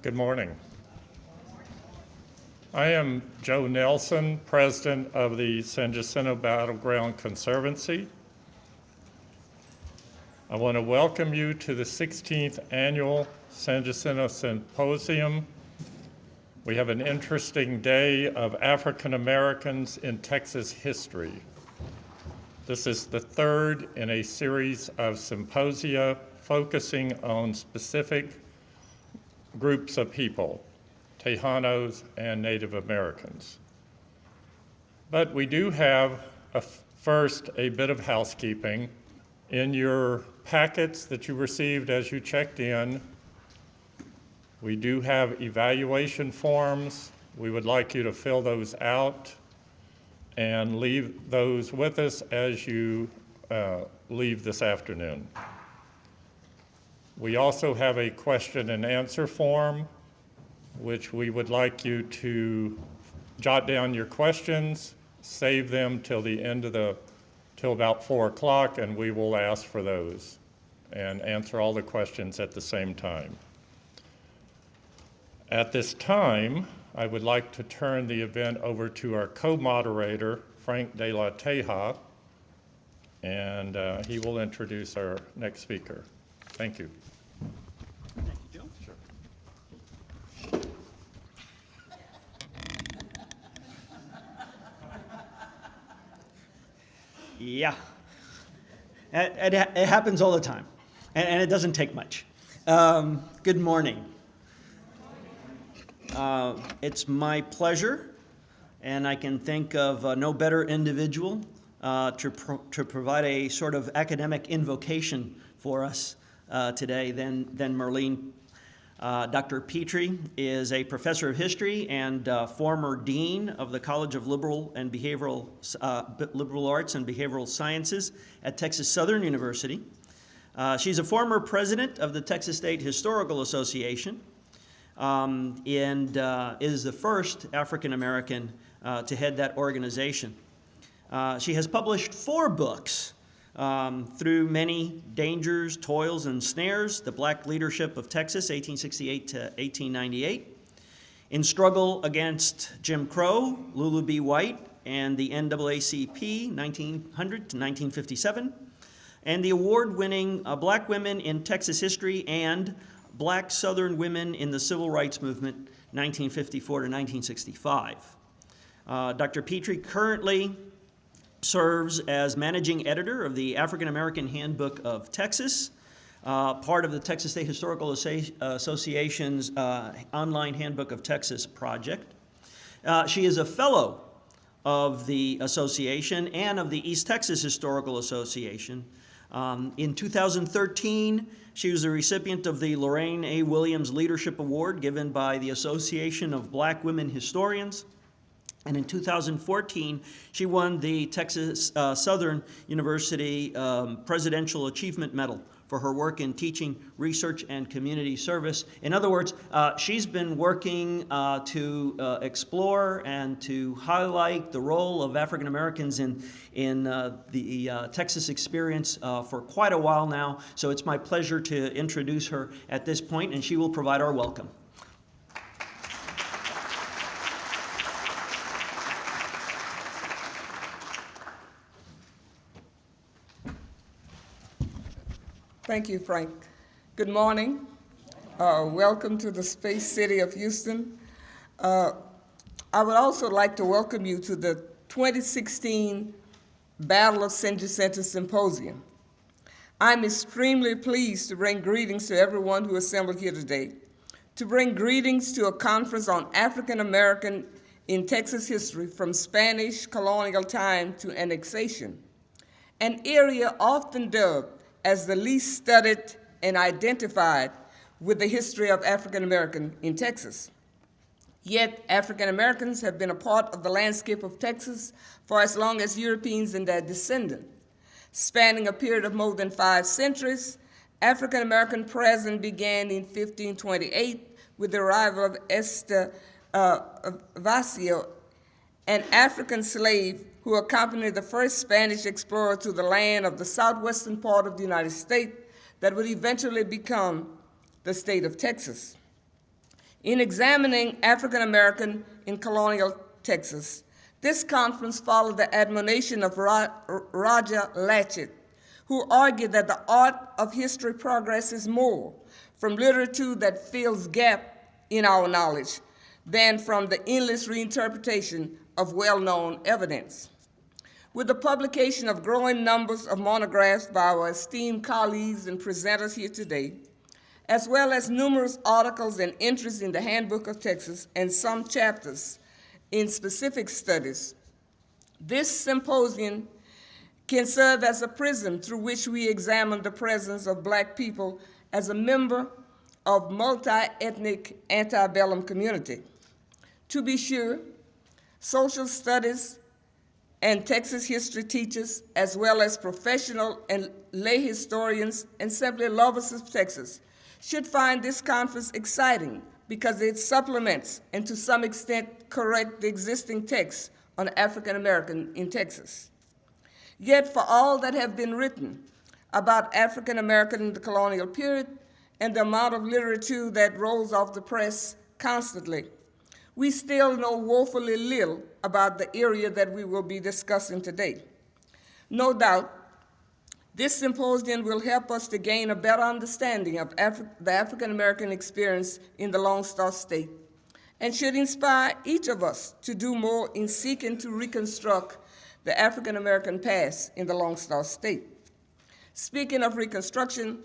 Good morning. I am Joe Nelson, president of the San Jacinto Battleground Conservancy. I want to welcome you to the 16th Annual San Jacinto Symposium. We have an interesting day of African Americans in Texas history. This is the third in a series of symposia focusing on specific groups of people, Tejanos and Native Americans. But we do have first a bit of housekeeping. In your packets that you received as you checked in, we do have evaluation forms. We would like you to fill those out and leave those with us as you leave this afternoon. We also have a question and answer form, which we would like you to jot down your questions, save them till the end of till about 4 o'clock, and we will ask for those and answer all the questions at the same time. At this time, I would like to turn the event over to our co-moderator, Frank de la Teja, and he will introduce our next speaker. Thank you. Thank you, Joe. Sure. Yeah, it happens all the time, and it doesn't take much. Good morning. It's my pleasure, and I can think of no better individual to provide a sort of academic invocation for us today than Merlene. Dr. Petri is a professor of history and former dean of the College of Liberal Arts and Behavioral Sciences at Texas Southern University. She's a former president of the Texas State Historical Association and is the first African American to head that organization. She has published 4 books. Through many dangers, toils, and snares, the Black Leadership of Texas, 1868 to 1898, In Struggle Against Jim Crow, Lulu B. White, and the NAACP, 1900 to 1957, and the award-winning Black Women in Texas History and Black Southern Women in the Civil Rights Movement, 1954 to 1965. Dr. Petri currently serves as managing editor of the African American Handbook of Texas, part of the Texas State Historical Association's online Handbook of Texas project. She is a fellow of the association and of the East Texas Historical Association. In 2013, she was a recipient of the Lorraine A. Williams Leadership Award given by the Association of Black Women Historians. And in 2014, she won the Texas Southern University Presidential Achievement Medal for her work in teaching, research, and community service. In other words, she's been working to explore and to highlight the role of African Americans in the Texas experience for quite a while now. So it's my pleasure to introduce her at this point, and she will provide our welcome. Thank you, Frank. Good morning. Welcome to the Space City of Houston. I would also like to welcome you to the 2016 Battle of San Jacinto Symposium. I'm extremely pleased to bring greetings to everyone who assembled here today, to bring greetings to a conference on African American in Texas history from Spanish colonial time to annexation, an area often dubbed as the least studied and identified with the history of African American in Texas. Yet African Americans have been a part of the landscape of Texas for as long as Europeans and their descendants. Spanning a period of more than 5 centuries, African American presence began in 1528 with the arrival of Esther Vacio, an African slave who accompanied the first Spanish explorer to the land of the southwestern part of the United States that would eventually become the state of Texas. in examining African American in colonial Texas. This conference followed the admonition of Roger Latchett, who argued that the art of history progresses more from literature that fills gap in our knowledge than from the endless reinterpretation of well-known evidence. With the publication of growing numbers of monographs by our esteemed colleagues and presenters here today, as well as numerous articles and entries in the Handbook of Texas and some chapters in specific studies, this symposium can serve as a prism through which we examine the presence of Black people as a member of multi-ethnic antebellum community. To be sure, social studies and Texas history teachers, as well as professional and lay historians and simply lovers of Texas, should find this conference exciting because it supplements and to some extent corrects the existing texts on African American in Texas. Yet for all that have been written about African American in the colonial period and the amount of literature that rolls off the press constantly, we still know woefully little about the area that we will be discussing today. No doubt, this symposium will help us to gain a better understanding of the African American experience in the Lone Star State and should inspire each of us to do more in seeking to reconstruct the African American past in the Lone Star State. Speaking of reconstruction,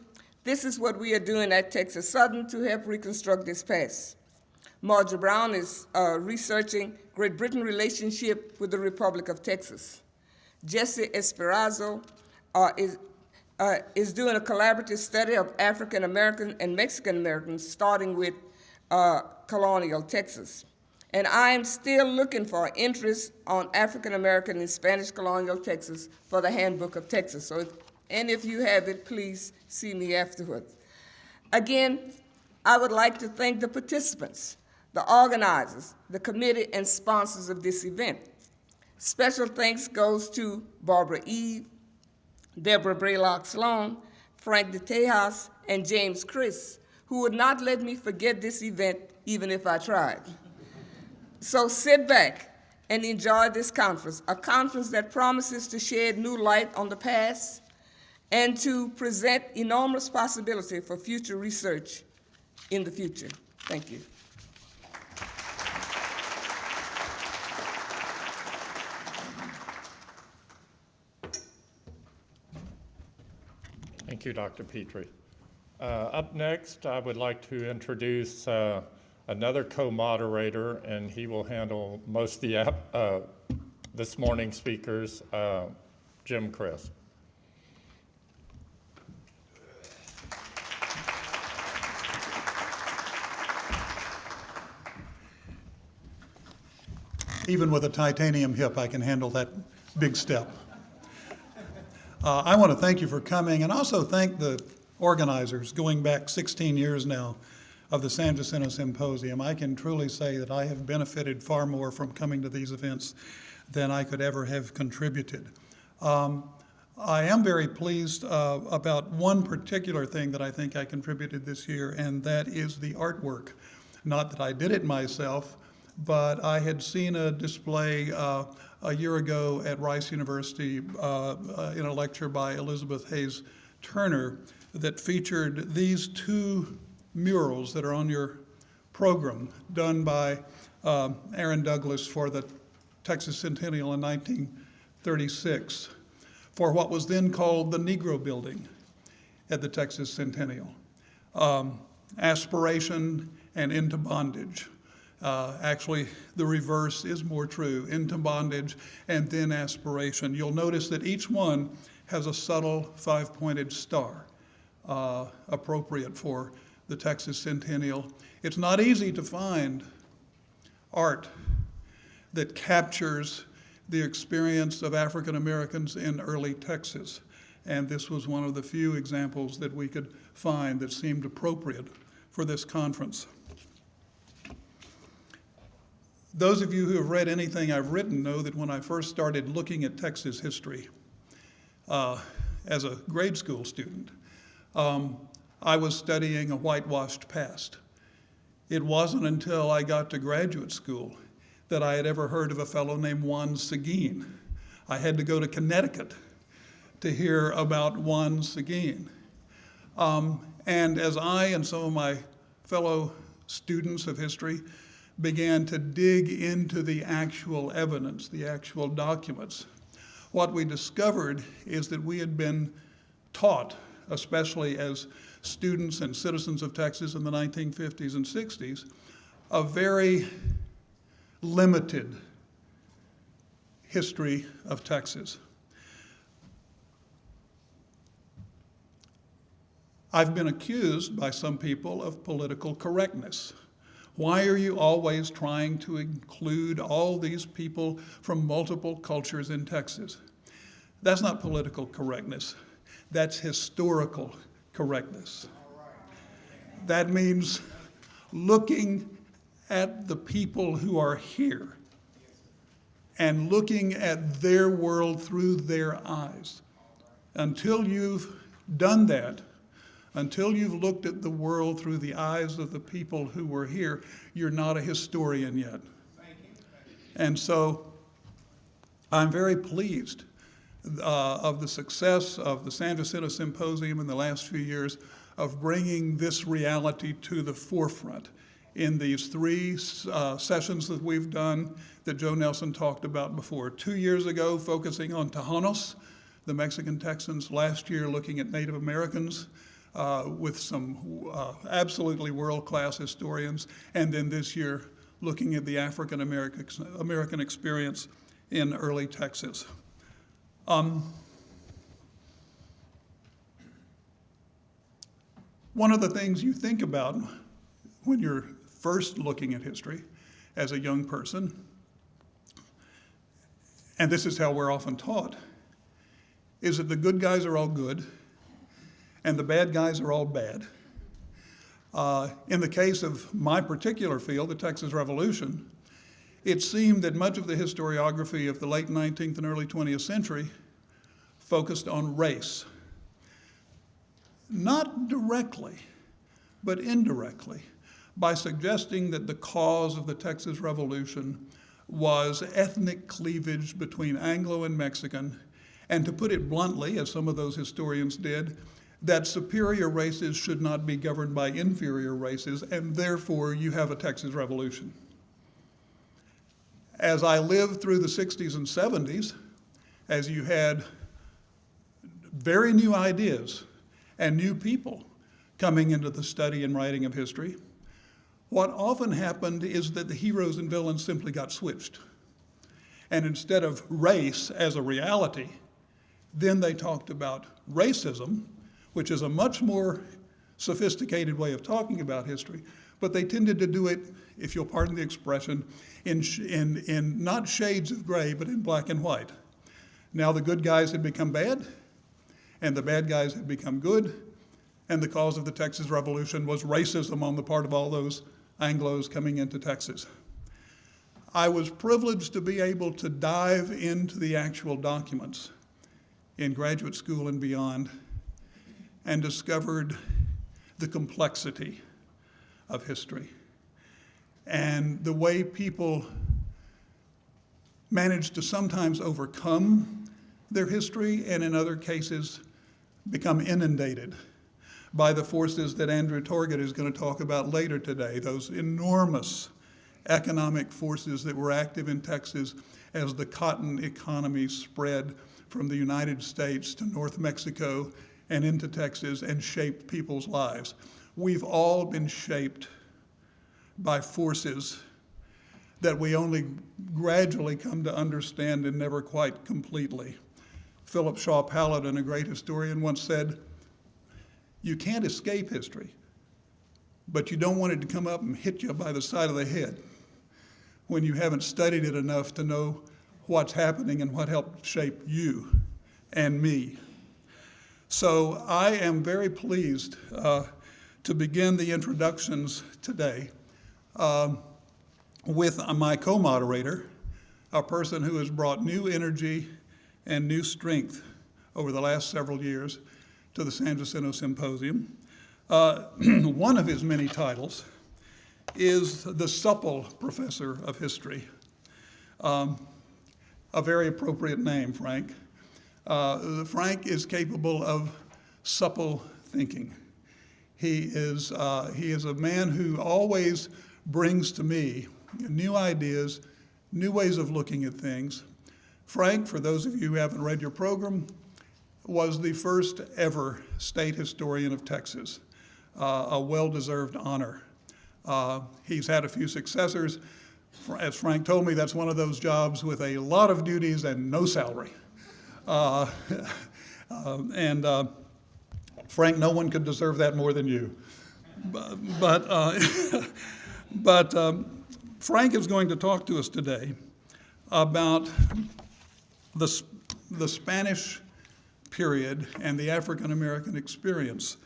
this is what we are doing at Texas Southern to help reconstruct this past. Marjorie Brown is researching Great Britain relationship with the Republic of Texas. Jesse Esperanzo is doing a collaborative study of African American and Mexican Americans, starting with colonial Texas. And I am still looking for interest on African American and Spanish colonial Texas for the Handbook of Texas. So if you have it, please see me afterwards. Again, I would like to thank the participants, the organizers, the committee, and sponsors of this event. Special thanks goes to Barbara Eve, Deborah Braylock Sloan, Frank de Tejas, and James Chris, who would not let me forget this event even if I tried. So sit back and enjoy this conference, a conference that promises to shed new light on the past and to present enormous possibility for future research in the future. Thank you. Thank you, Dr. Petri. Up next, I would like to introduce another co-moderator, and he will handle most of the this morning's speakers, Jim Crisp. Even with a titanium hip, I can handle that big step. I want to thank you for coming and also thank the organizers going back 16 years now of the San Jacinto Symposium. I can truly say that I have benefited far more from coming to these events than I could ever have contributed. I am very pleased about one particular thing that I think I contributed this year, and that is the artwork. Not that I did it myself, but I had seen a display a year ago at Rice University in a lecture by Elizabeth Hayes Turner that featured these two murals that are on your program, done by Aaron Douglas for the Texas Centennial in 1936, for what was then called the Negro Building at the Texas Centennial. Aspiration and into bondage. Actually, the reverse is more true, into bondage and then aspiration. You'll notice that each one has a subtle five-pointed star, appropriate for the Texas Centennial. It's not easy to find art that captures the experience of African Americans in early Texas. And this was one of the few examples that we could find that seemed appropriate for this conference. Those of you who have read anything I've written know that when I first started looking at Texas history as a grade school student, I was studying a whitewashed past. It wasn't until I got to graduate school that I had ever heard of a fellow named Juan Seguin. I had to go to Connecticut to hear about Juan Seguin. And as I and some of my fellow students of history began to dig into the actual evidence, the actual documents, what we discovered is that we had been taught, especially as students and citizens of Texas in the 1950s and 60s, a very limited history of Texas. I've been accused by some people of political correctness. Why are you always trying to include all these people from multiple cultures in Texas? That's not political correctness. That's historical correctness. That means looking at the people who are here and looking at their world through their eyes. Until you've done that, until you've looked at the world through the eyes of the people who were here, you're not a historian yet. And so I'm very pleased of the success of the San Jacinto Symposium in the last few years of bringing this reality to the forefront in these 3 sessions that we've done that Joe Nelson talked about before. 2 years ago, focusing on Tejanos, the Mexican Texans. Last year, looking at Native Americans, with some absolutely world-class historians, and then this year looking at the African American experience in early Texas. One of the things you think about when you're first looking at history as a young person, and this is how we're often taught, is that the good guys are all good and the bad guys are all bad. In the case of my particular field, the Texas Revolution, it seemed that much of the historiography of the late 19th and early 20th century focused on race. Not directly, but indirectly, by suggesting that the cause of the Texas Revolution was ethnic cleavage between Anglo and Mexican, and to put it bluntly, as some of those historians did, that superior races should not be governed by inferior races, and therefore you have a Texas Revolution. As I lived through the 60s and 70s, as you had very new ideas and new people coming into the study and writing of history, what often happened is that the heroes and villains simply got switched. And instead of race as a reality, then they talked about racism, which is a much more sophisticated way of talking about history, but they tended to do it, if you'll pardon the expression, in not shades of gray, but in black and white. Now the good guys had become bad, and the bad guys had become good, and the cause of the Texas Revolution was racism on the part of all those Anglos coming into Texas. I was privileged to be able to dive into the actual documents in graduate school and beyond, and discovered the complexity of history and the way people manage to sometimes overcome their history and in other cases become inundated by the forces that Andrew Torgett is going to talk about later today, those enormous economic forces that were active in Texas as the cotton economy spread from the United States to North Mexico and into Texas and shaped people's lives. We've all been shaped by forces that we only gradually come to understand and never quite completely. Philip Shaw Paladin, a great historian, once said, "You can't escape history, but you don't want it to come up and hit you by the side of the head when you haven't studied it enough to know what's happening and what helped shape you and me." So I am very pleased to begin the introductions today with my co-moderator, a person who has brought new energy and new strength over the last several years to the San Jacinto Symposium. One of his many titles is the supple professor of history. A very appropriate name, Frank. Frank is capable of supple thinking. He is a man who always brings to me new ideas, new ways of looking at things. Frank, for those of you who haven't read your program, was the first ever state historian of Texas, a well-deserved honor. He's had a few successors. As Frank told me, that's one of those jobs with a lot of duties and no salary. Frank, no one could deserve that more than you. But Frank is going to talk to us today about the Spanish period and the African American experience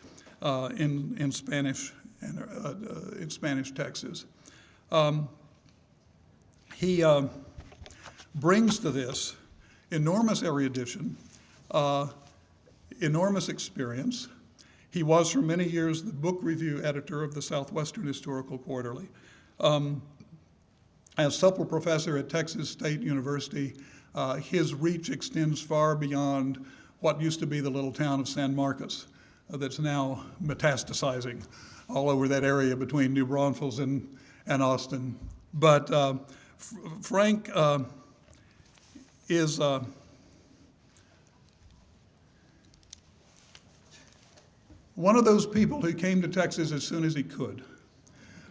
in Spanish Texas. He brings to this enormous erudition, enormous experience. He was for many years the book review editor of the Southwestern Historical Quarterly. As supple professor at Texas State University, his reach extends far beyond what used to be the little town of San Marcos that's now metastasizing all over that area between New Braunfels and Austin. But Frank is one of those people who came to Texas as soon as he could,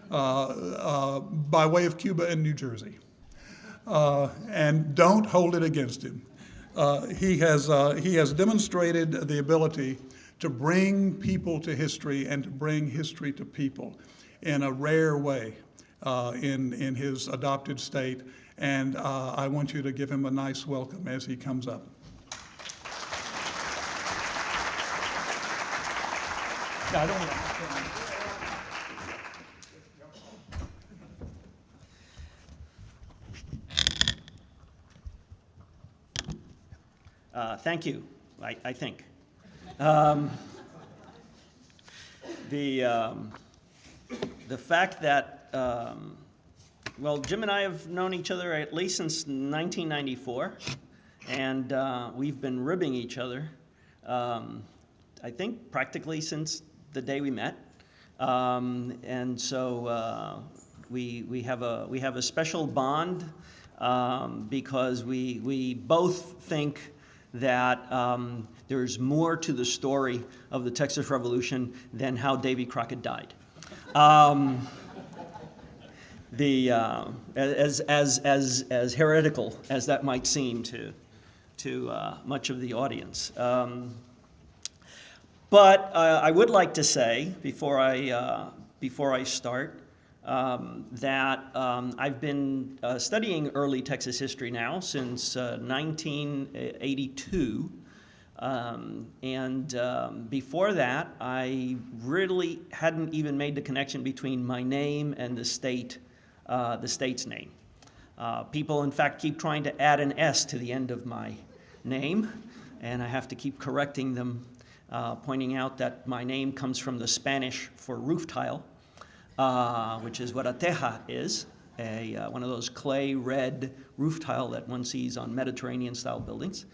by way of Cuba and New Jersey. And don't hold it against him. He has demonstrated the ability to bring people to history and to bring history to people in a rare way in his adopted state. And I want you to give him a nice welcome as he comes up. Yeah, I don't want to. Thank you, I think. The fact that, well, Jim and I have known each other at least since 1994, and we've been ribbing each other, I think, practically since the day we met. And so we have a special bond because we both think that there's more to the story of the Texas Revolution than how Davy Crockett died. As heretical as that might seem to much of the audience. But I would like to say before I start that I've been studying early Texas history now since 1982. Before that, I really hadn't even made the connection between my name and the state's name. People, in fact, keep trying to add an S to the end of my name, and I have to keep correcting them, pointing out that my name comes from the Spanish for roof tile, which is what a teja is, one of those clay red roof tile that one sees on Mediterranean-style buildings.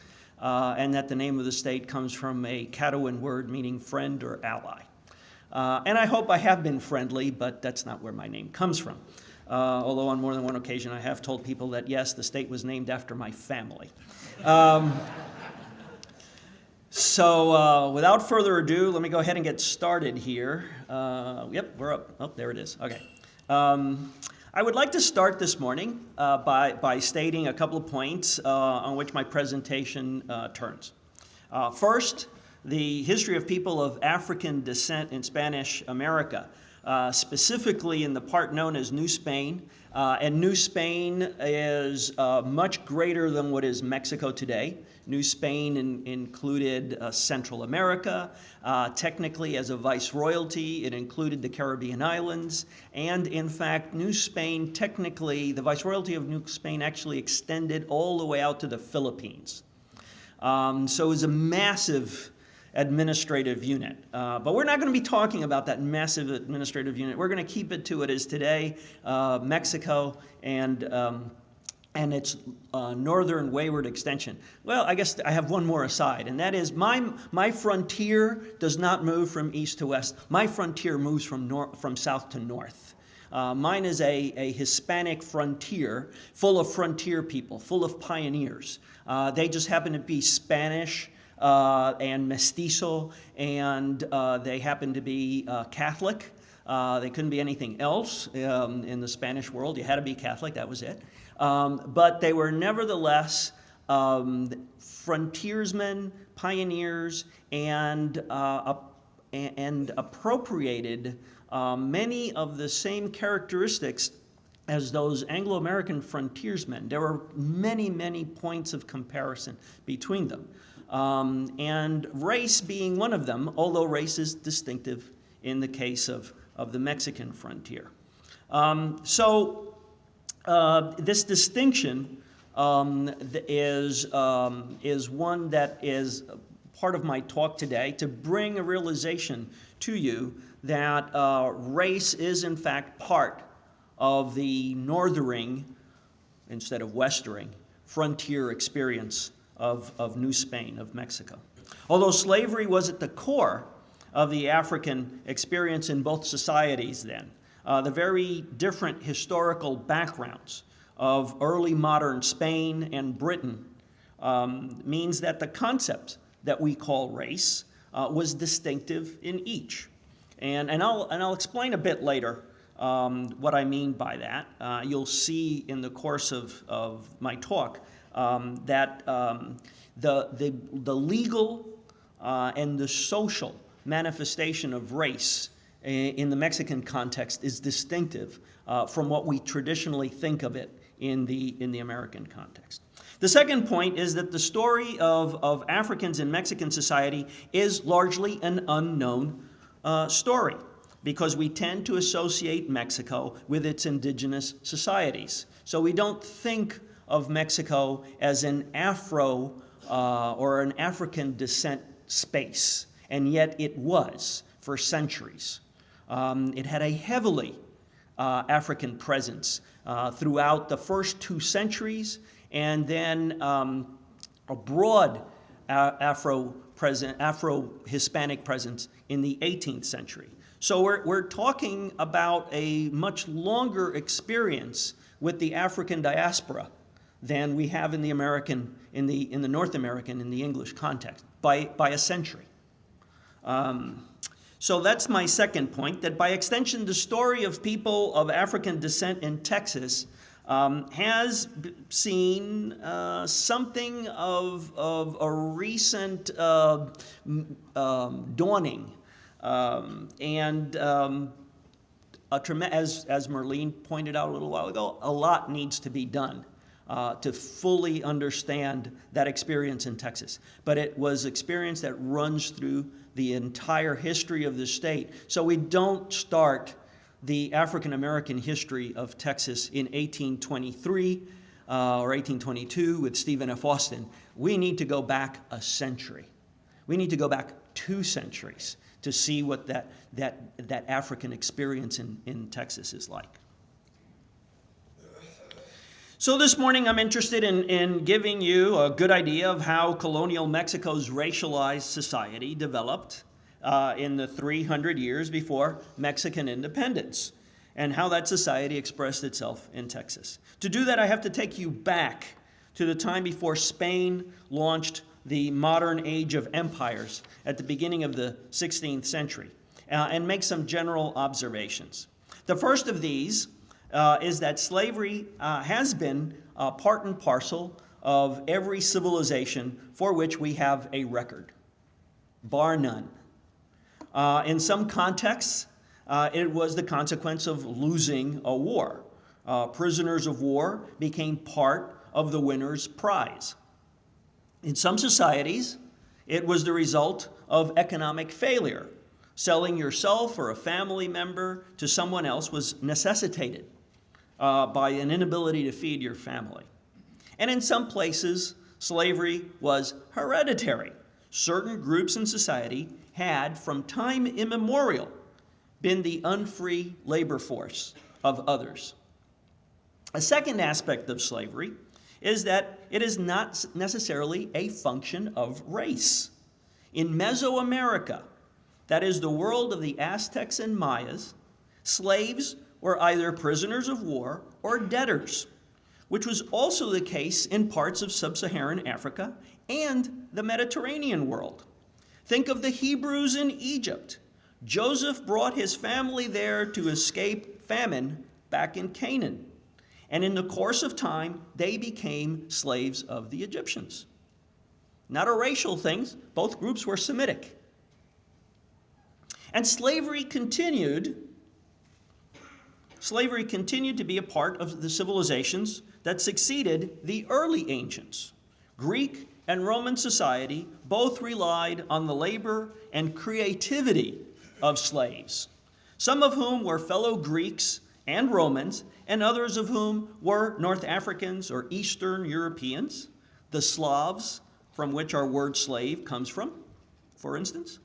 And that the name of the state comes from a Caddoan word meaning friend or ally. And I hope I have been friendly, but that's not where my name comes from. Although on more than one occasion I have told people that, yes, the state was named after my family. So without further ado, let me go ahead and get started here. Yep, we're up. Oh, there it is. Okay. I would like to start this morning by stating a couple of points on which my presentation turns. First, the history of people of African descent in Spanish America, specifically in the part known as New Spain. And New Spain is much greater than what is Mexico today. New Spain included Central America. Technically, as a viceroyalty, it included the Caribbean islands. And in fact, New Spain, technically, the viceroyalty of New Spain actually extended all the way out to the Philippines. So it was a massive administrative unit. But we're not going to be talking about that massive administrative unit. We're going to keep it to what it is today, Mexico and its northern wayward extension. Well, I guess I have one more aside, and that is my frontier does not move from east to west. My frontier moves from south to north. Mine is a Hispanic frontier full of frontier people, full of pioneers. They just happen to be Spanish and mestizo, and they happen to be Catholic. They couldn't be anything else in the Spanish world. You had to be Catholic, that was it. But they were nevertheless frontiersmen, pioneers, and appropriated many of the same characteristics as those Anglo-American frontiersmen. There were many, many points of comparison between them. And race being one of them, although race is distinctive in the case of the Mexican frontier. This distinction is one that is part of my talk today, to bring a realization to you that race is in fact part of the northering, instead of westering, frontier experience of New Spain, of Mexico. Although slavery was at the core of the African experience in both societies then, the very different historical backgrounds of early modern Spain and Britain means that the concept that we call race was distinctive in each. And I'll explain a bit later what I mean by that. You'll see in the course of my talk that the legal and the social manifestation of race in the Mexican context is distinctive from what we traditionally think of it in the American context. The second point is that the story of Africans in Mexican society is largely an unknown story, because we tend to associate Mexico with its indigenous societies. So we don't think of Mexico as an Afro or an African descent space, and yet it was for centuries. It had a heavily African presence throughout the first 2 centuries, and then a broad Afro-Hispanic presence in the 18th century. So we're talking about a much longer experience with the African diaspora than we have in the American, in the North American, in the English context, by a century. So that's my second point, that by extension, the story of people of African descent in Texas has seen something of a recent dawning. As Merlene pointed out a little while ago, a lot needs to be done to fully understand that experience in Texas. But it was experience that runs through the entire history of the state. So we don't start the African American history of Texas in 1823 or 1822 with Stephen F. Austin. We need to go back a century. We need to go back 2 centuries to see what that African experience in Texas is like. So this morning I'm interested in giving you a good idea of how colonial Mexico's racialized society developed in the 300 years before Mexican independence, and how that society expressed itself in Texas. To do that, I have to take you back to the time before Spain launched the modern age of empires at the beginning of the 16th century, and make some general observations. The first of these is that slavery has been part and parcel of every civilization for which we have a record, bar none. In some contexts, it was the consequence of losing a war. Prisoners of war became part of the winner's prize. In some societies, it was the result of economic failure. Selling yourself or a family member to someone else was necessitated by an inability to feed your family. And in some places, slavery was hereditary. certain groups in society had, from time immemorial, been the unfree labor force of others. A second aspect of slavery is that it is not necessarily a function of race. In Mesoamerica, that is the world of the Aztecs and Mayas, slaves were either prisoners of war or debtors, which was also the case in parts of sub-Saharan Africa and the Mediterranean world. Think of the Hebrews in Egypt. Joseph brought his family there to escape famine back in Canaan. And in the course of time, they became slaves of the Egyptians. Not a racial thing, both groups were Semitic. And slavery continued to be a part of the civilizations that succeeded the early ancients. Greek and Roman society both relied on the labor and creativity of slaves, some of whom were fellow Greeks and Romans, and others of whom were North Africans or Eastern Europeans, the Slavs, from which our word slave comes from, for instance.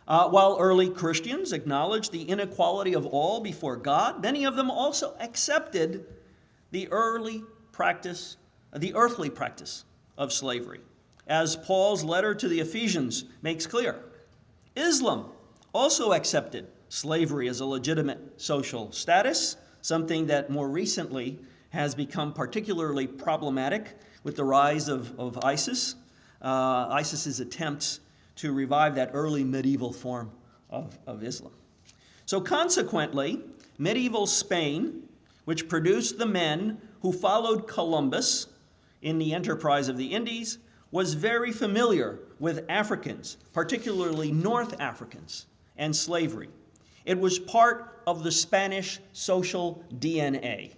While early Christians acknowledged the inequality of all before God, many of them also accepted the earthly practice of slavery. As Paul's letter to the Ephesians makes clear, Islam also accepted slavery as a legitimate social status, something that more recently has become particularly problematic with the rise of ISIS, ISIS's attempts to revive that early medieval form of Islam. So consequently, medieval Spain, which produced the men who followed Columbus in the enterprise of the Indies, was very familiar with Africans, particularly North Africans, and slavery. It was part of the Spanish social DNA.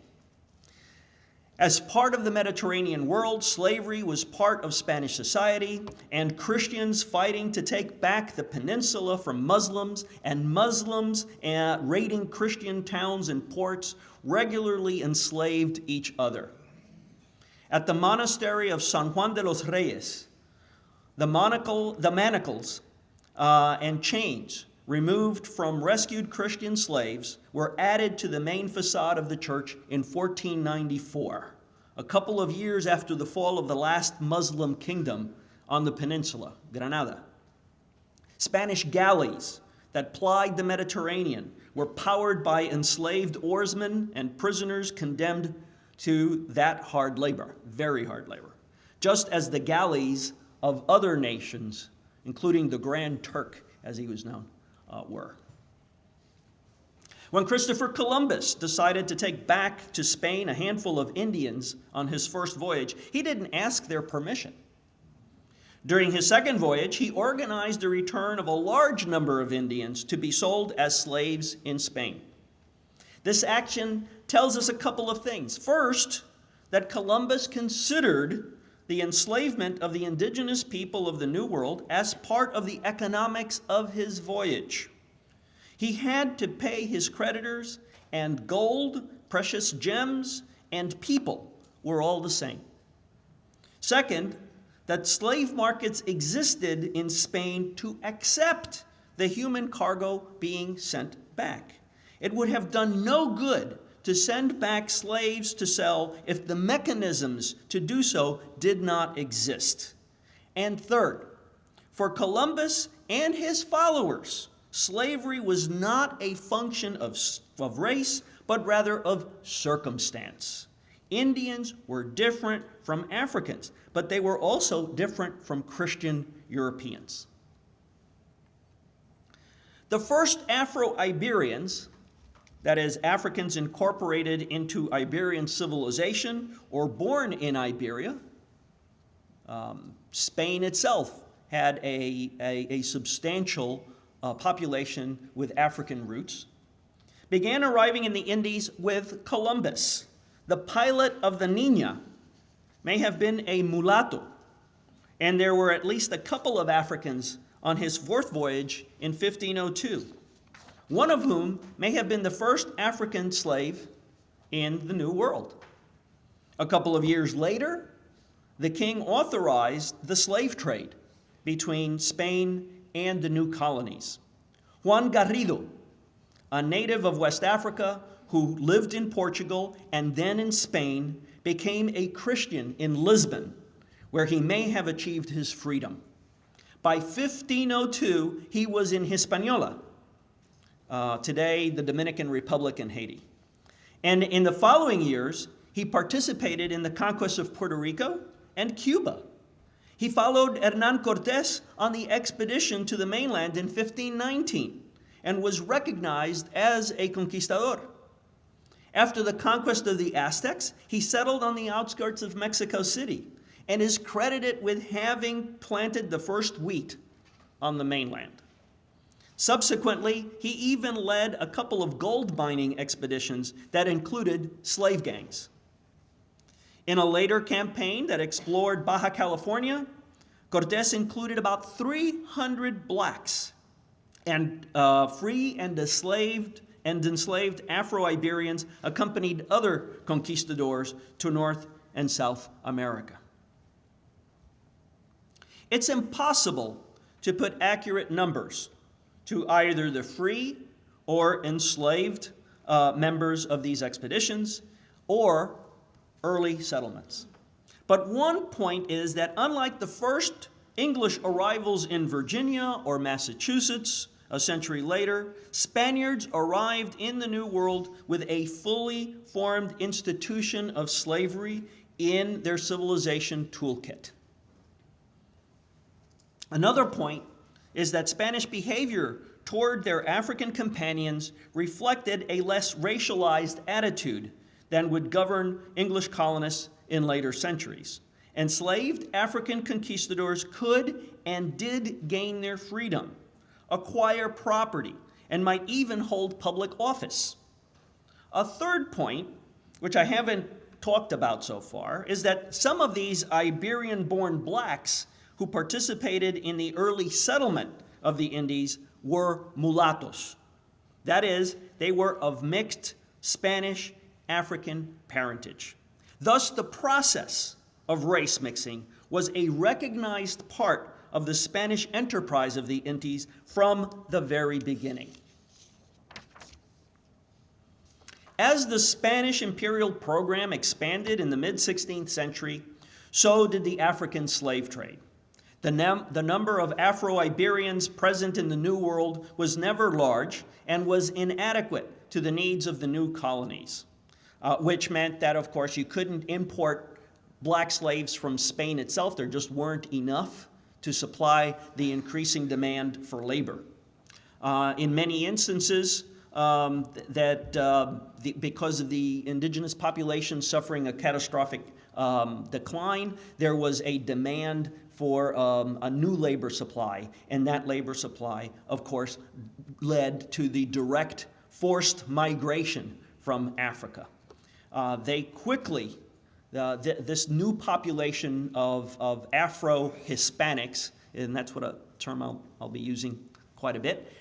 As part of the Mediterranean world, slavery was part of Spanish society, and Christians fighting to take back the peninsula from Muslims, and Muslims raiding Christian towns and ports regularly enslaved each other. At the monastery of San Juan de los Reyes, the manacles and chains removed from rescued Christian slaves were added to the main facade of the church in 1494, a couple of years after the fall of the last Muslim kingdom on the peninsula, Granada. Spanish galleys that plied the Mediterranean were powered by enslaved oarsmen and prisoners condemned to that hard labor, very hard labor, just as the galleys of other nations, including the Grand Turk, as he was known, were. When Christopher Columbus decided to take back to Spain a handful of Indians on his first voyage, he didn't ask their permission. During his second voyage, he organized the return of a large number of Indians to be sold as slaves in Spain. This action tells us a couple of things. First, that Columbus considered the enslavement of the indigenous people of the New World as part of the economics of his voyage. He had to pay his creditors, and gold, precious gems, and people were all the same. Second, that slave markets existed in Spain to accept the human cargo being sent back. It would have done no good to send back slaves to sell if the mechanisms to do so did not exist. And third, for Columbus and his followers, slavery was not a function of race, but rather of circumstance. Indians were different from Africans, but they were also different from Christian Europeans. The first Afro-Iberians, that is, Africans incorporated into Iberian civilization or born in Iberia, Spain itself had a substantial population with African roots, began arriving in the Indies with Columbus. The pilot of the Niña may have been a mulatto, and there were at least a couple of Africans on his fourth voyage in 1502, one of whom may have been the first African slave in the New World. A couple of years later, the king authorized the slave trade, between Spain and the new colonies. Juan Garrido, a native of West Africa who lived in Portugal and then in Spain, became a Christian in Lisbon, where he may have achieved his freedom. By 1502, he was in Hispaniola, today the Dominican Republic and Haiti. And in the following years, he participated in the conquest of Puerto Rico and Cuba. He followed Hernán Cortés on the expedition to the mainland in 1519 and was recognized as a conquistador. After the conquest of the Aztecs, he settled on the outskirts of Mexico City and is credited with having planted the first wheat on the mainland. Subsequently, he even led a couple of gold mining expeditions that included slave gangs. In a later campaign that explored Baja California, Cortés included about 300 blacks and free and enslaved Afro-Iberians accompanied other conquistadors to North and South America. It's impossible to put accurate numbers to either the free or enslaved members of these expeditions or early settlements. But one point is that unlike the first English arrivals in Virginia or Massachusetts a century later, Spaniards arrived in the New World with a fully formed institution of slavery in their civilization toolkit. Another point is that Spanish behavior toward their African companions reflected a less racialized attitude than would govern English colonists in later centuries. Enslaved African conquistadors could and did gain their freedom, acquire property, and might even hold public office. A third point, which I haven't talked about so far, is that some of these Iberian-born blacks who participated in the early settlement of the Indies were mulattoes. That is, they were of mixed Spanish-African parentage. Thus, the process of race mixing was a recognized part of the Spanish enterprise of the Indies from the very beginning. As the Spanish imperial program expanded in the mid-16th century, so did the African slave trade. The number of Afro-Iberians present in the New World was never large and was inadequate to the needs of the new colonies, which meant that, of course, you couldn't import black slaves from Spain itself. There just weren't enough to supply the increasing demand for labor. In many instances, because of the indigenous population suffering a catastrophic decline, there was a demand for a new labor supply, and that labor supply, of course, led to the direct forced migration from Africa. They quickly, this new population of Afro-Hispanics, and that's what a term I'll be using quite a bit,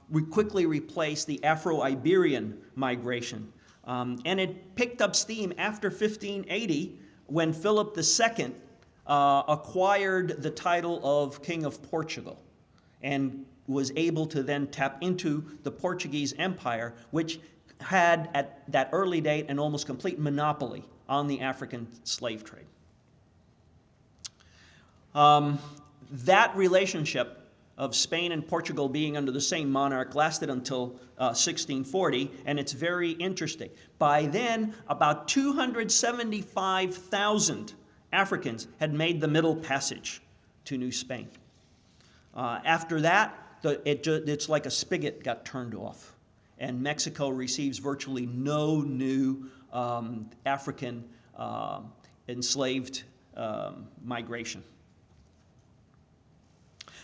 we quickly replaced the Afro-Iberian migration. And it picked up steam after 1580 when Philip II acquired the title of King of Portugal and was able to then tap into the Portuguese Empire, which had at that early date an almost complete monopoly on the African slave trade. That relationship of Spain and Portugal being under the same monarch lasted until 1640, and it's very interesting. By then, about 275,000 Africans had made the Middle Passage to New Spain. After that, it's like a spigot got turned off, and Mexico receives virtually no new African enslaved migration.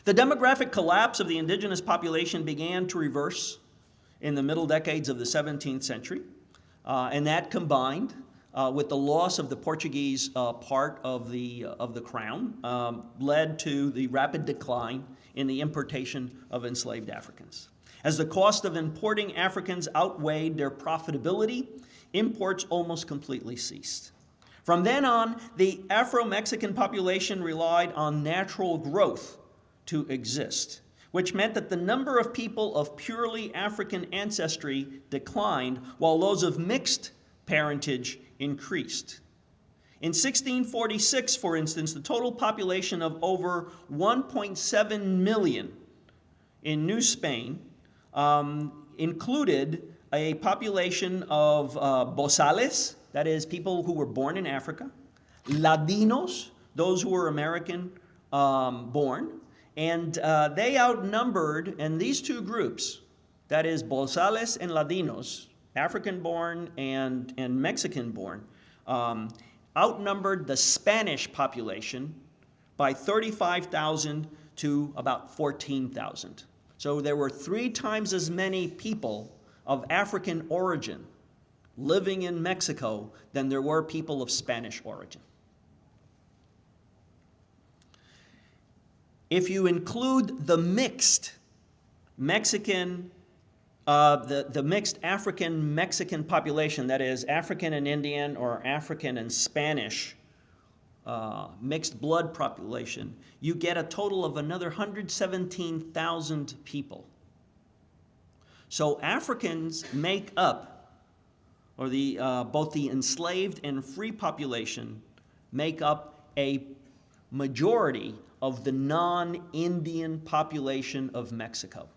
The demographic collapse of the indigenous population began to reverse in the middle decades of the 17th century, and that combined with the loss of the Portuguese part of the crown led to the rapid decline in the importation of enslaved Africans. As the cost of importing Africans outweighed their profitability, imports almost completely ceased. From then on, the Afro-Mexican population relied on natural growth to exist, which meant that the number of people of purely African ancestry declined, while those of mixed parentage increased. In 1646, for instance, the total population of over 1.7 million in New Spain included a population of bozales, that is, people who were born in Africa, Ladinos, those who were American born, and they outnumbered, and these two groups, that is, bozales and Ladinos, African-born and Mexican-born, outnumbered the Spanish population by 35,000 to about 14,000. So there were 3 times as many people of African origin living in Mexico than there were people of Spanish origin. If you include the mixed Mexican, the mixed African-Mexican population, that is African and Indian or African and Spanish mixed blood population, you get a total of another 117,000 people. So Africans make up, or both the enslaved and free population make up a majority of the non-Indian population of Mexico.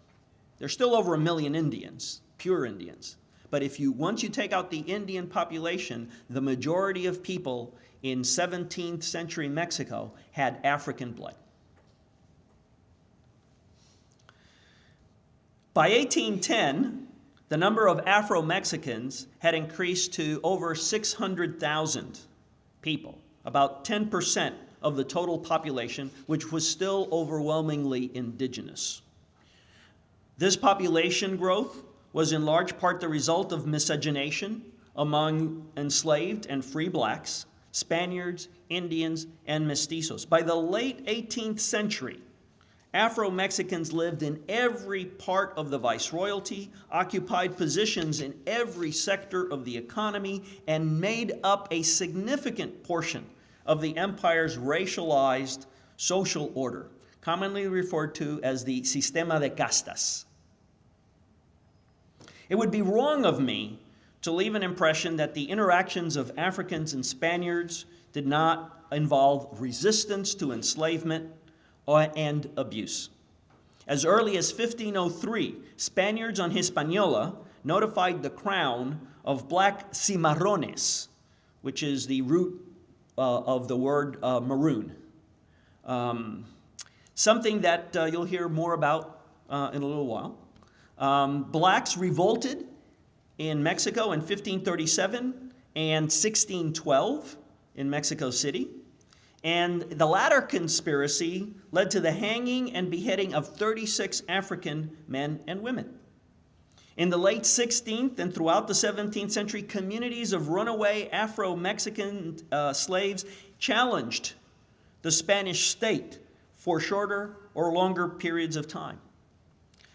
There's still over 1 million Indians, pure Indians. But once you take out the Indian population, the majority of people in 17th century Mexico had African blood. By 1810, the number of Afro-Mexicans had increased to over 600,000 people, about 10% of the total population, which was still overwhelmingly indigenous. This population growth was in large part the result of miscegenation among enslaved and free blacks, Spaniards, Indians, and mestizos. By the late 18th century, Afro-Mexicans lived in every part of the viceroyalty, occupied positions in every sector of the economy, and made up a significant portion of the empire's racialized social order, commonly referred to as the sistema de castas. It would be wrong of me to leave an impression that the interactions of Africans and Spaniards did not involve resistance to enslavement and abuse. As early as 1503, Spaniards on Hispaniola notified the crown of black cimarrones, which is the root of the word maroon. Something that you'll hear more about in a little while. Blacks revolted in Mexico in 1537 and 1612 in Mexico City. And the latter conspiracy led to the hanging and beheading of 36 African men and women. In the late 16th and throughout the 17th century, communities of runaway Afro-Mexican slaves challenged the Spanish state for shorter or longer periods of time.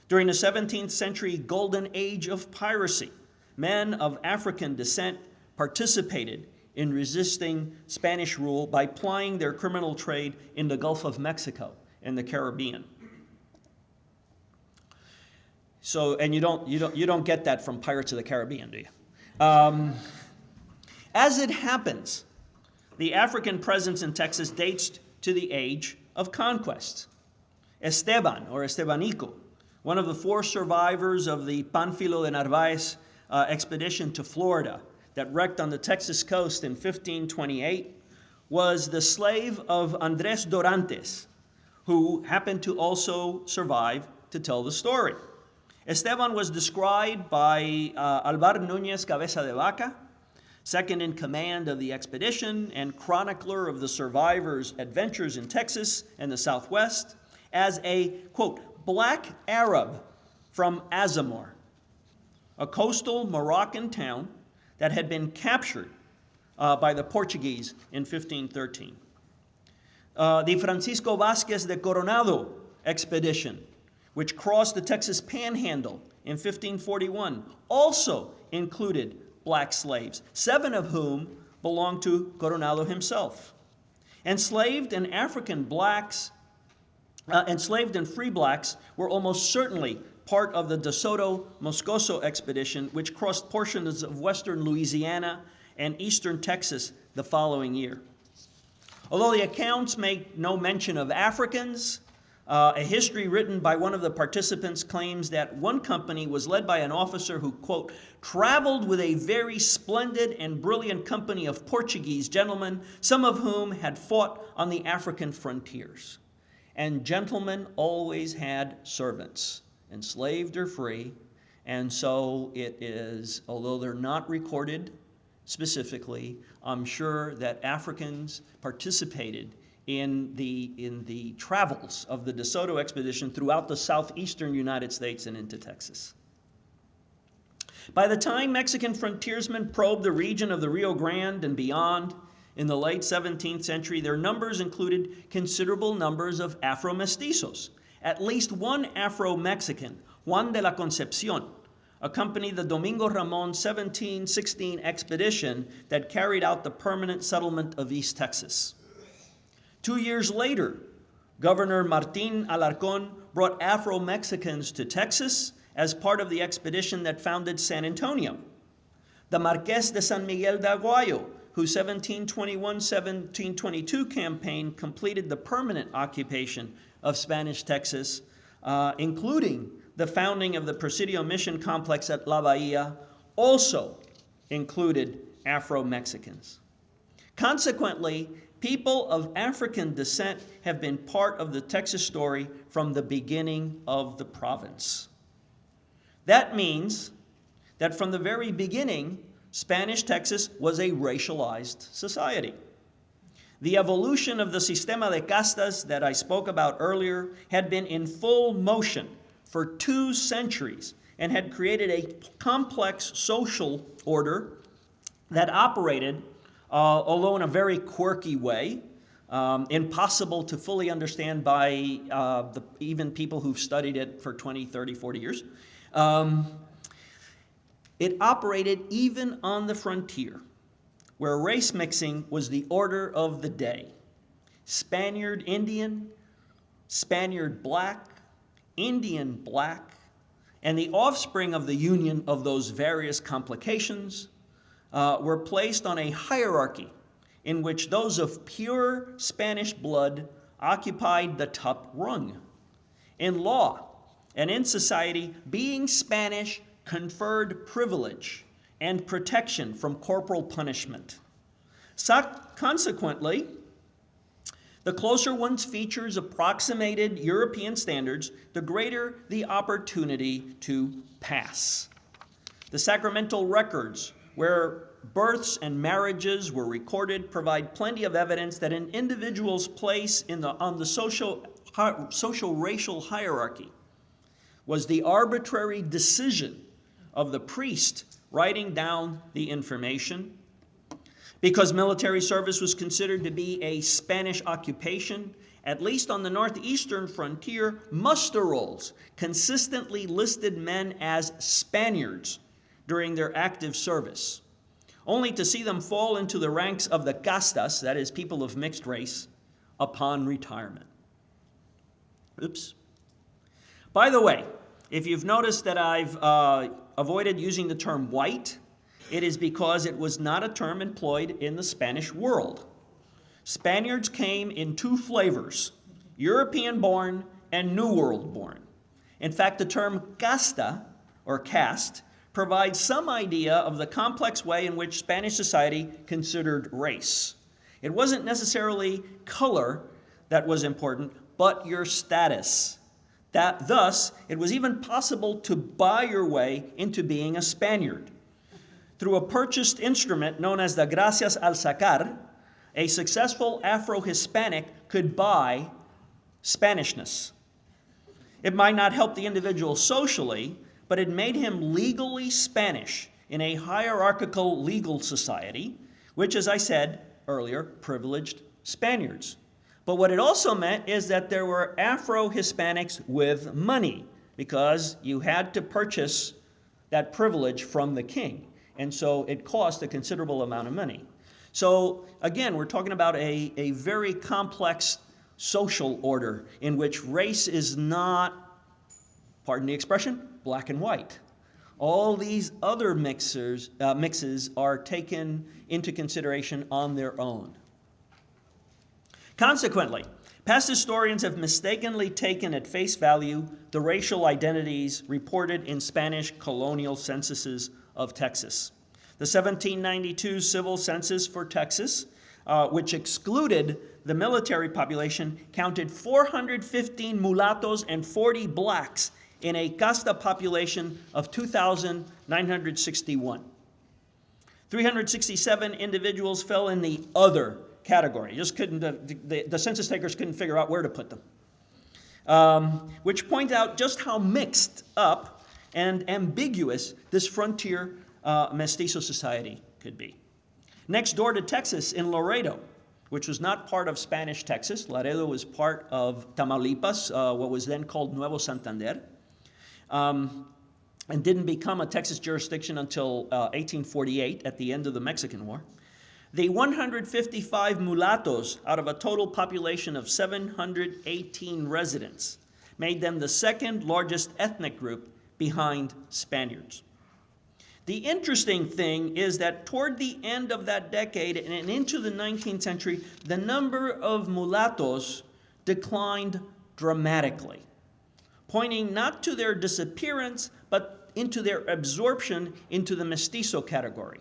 During the 17th century golden age of piracy, men of African descent participated in resisting Spanish rule by plying their criminal trade in the Gulf of Mexico and the Caribbean. So, and you don't get that from Pirates of the Caribbean, do you? As it happens, the African presence in Texas dates to the age of conquest. Esteban, or Estebanico, one of the 4 survivors of the Pánfilo de Narváez expedition to Florida that wrecked on the Texas coast in 1528, was the slave of Andrés Dorantes, who happened to also survive to tell the story. Esteban was described by Alvar Núñez Cabeza de Vaca, second in command of the expedition and chronicler of the survivors' adventures in Texas and the Southwest, as a, quote, black Arab from Azamor, a coastal Moroccan town that had been captured by the Portuguese in 1513. The Francisco Vázquez de Coronado expedition, which crossed the Texas Panhandle in 1541, also included black slaves, 7 of whom belonged to Coronado himself. Enslaved and free blacks were almost certainly part of the De Soto Moscoso expedition, which crossed portions of western Louisiana and eastern Texas the following year. Although the accounts make no mention of Africans, a history written by one of the participants claims that one company was led by an officer who, quote, traveled with a very splendid and brilliant company of Portuguese gentlemen, some of whom had fought on the African frontiers. And gentlemen always had servants, enslaved or free, and so it is, although they're not recorded specifically, I'm sure that Africans participated in the travels of the De Soto expedition throughout the southeastern United States and into Texas. By the time Mexican frontiersmen probed the region of the Rio Grande and beyond in the late 17th century, their numbers included considerable numbers of Afro-mestizos. At least one Afro-Mexican, Juan de la Concepcion, accompanied the Domingo Ramon 1716 expedition that carried out the permanent settlement of East Texas. 2 years later, Governor Martin Alarcón brought Afro-Mexicans to Texas as part of the expedition that founded San Antonio. The Marqués de San Miguel de Aguayo, whose 1721-1722 campaign completed the permanent occupation of Spanish Texas, including the founding of the Presidio Mission Complex at La Bahia, also included Afro-Mexicans. Consequently, people of African descent have been part of the Texas story from the beginning of the province. That means that from the very beginning, Spanish Texas was a racialized society. The evolution of the sistema de castas that I spoke about earlier had been in full motion for 2 centuries and had created a complex social order that operated, although in a very quirky way, impossible to fully understand by even people who've studied it for 20, 30, 40 years. It operated even on the frontier, where race mixing was the order of the day. Spaniard Indian, Spaniard black, Indian black, and the offspring of the union of those various complications were placed on a hierarchy in which those of pure Spanish blood occupied the top rung. In law and in society, being Spanish conferred privilege and protection from corporal punishment. Consequently, the closer one's features approximated European standards, the greater the opportunity to pass. The sacramental records where births and marriages were recorded provide plenty of evidence that an individual's place on the social-racial hierarchy was the arbitrary decision of the priest writing down the information. Because military service was considered to be a Spanish occupation, at least on the northeastern frontier, muster rolls consistently listed men as Spaniards during their active service, only to see them fall into the ranks of the castas, that is, people of mixed race, upon retirement. Oops. By the way, if you've noticed that I've avoided using the term white, it is because it was not a term employed in the Spanish world. Spaniards came in 2 flavors, European-born and New World-born. In fact, the term casta, or caste, provides some idea of the complex way in which Spanish society considered race. It wasn't necessarily color that was important, but your status. Thus, it was even possible to buy your way into being a Spaniard. Through a purchased instrument known as the gracias al sacar, a successful Afro-Hispanic could buy Spanishness. It might not help the individual socially, but it made him legally Spanish in a hierarchical legal society, which, as I said earlier, privileged Spaniards. But what it also meant is that there were Afro-Hispanics with money, because you had to purchase that privilege from the king. And so it cost a considerable amount of money. So again, we're talking about a very complex social order in which race is not, pardon the expression, black and white. All these other mixes are taken into consideration on their own. Consequently, past historians have mistakenly taken at face value the racial identities reported in Spanish colonial censuses of Texas. The 1792 civil census for Texas, which excluded the military population, counted 415 mulattoes and 40 blacks in a casta population of 2,961. 367 individuals fell in the other category. Just couldn't, the census takers couldn't figure out where to put them, which point out just how mixed up and ambiguous this frontier mestizo society could be. Next door to Texas, in Laredo, which was not part of Spanish Texas, Laredo was part of Tamaulipas, what was then called Nuevo Santander, and didn't become a Texas jurisdiction until 1848 at the end of the Mexican War. The 155 mulattoes out of a total population of 718 residents made them the second largest ethnic group behind Spaniards. The interesting thing is that toward the end of that decade and into the 19th century, the number of mulattoes declined dramatically, pointing not to their disappearance, but into their absorption into the mestizo category.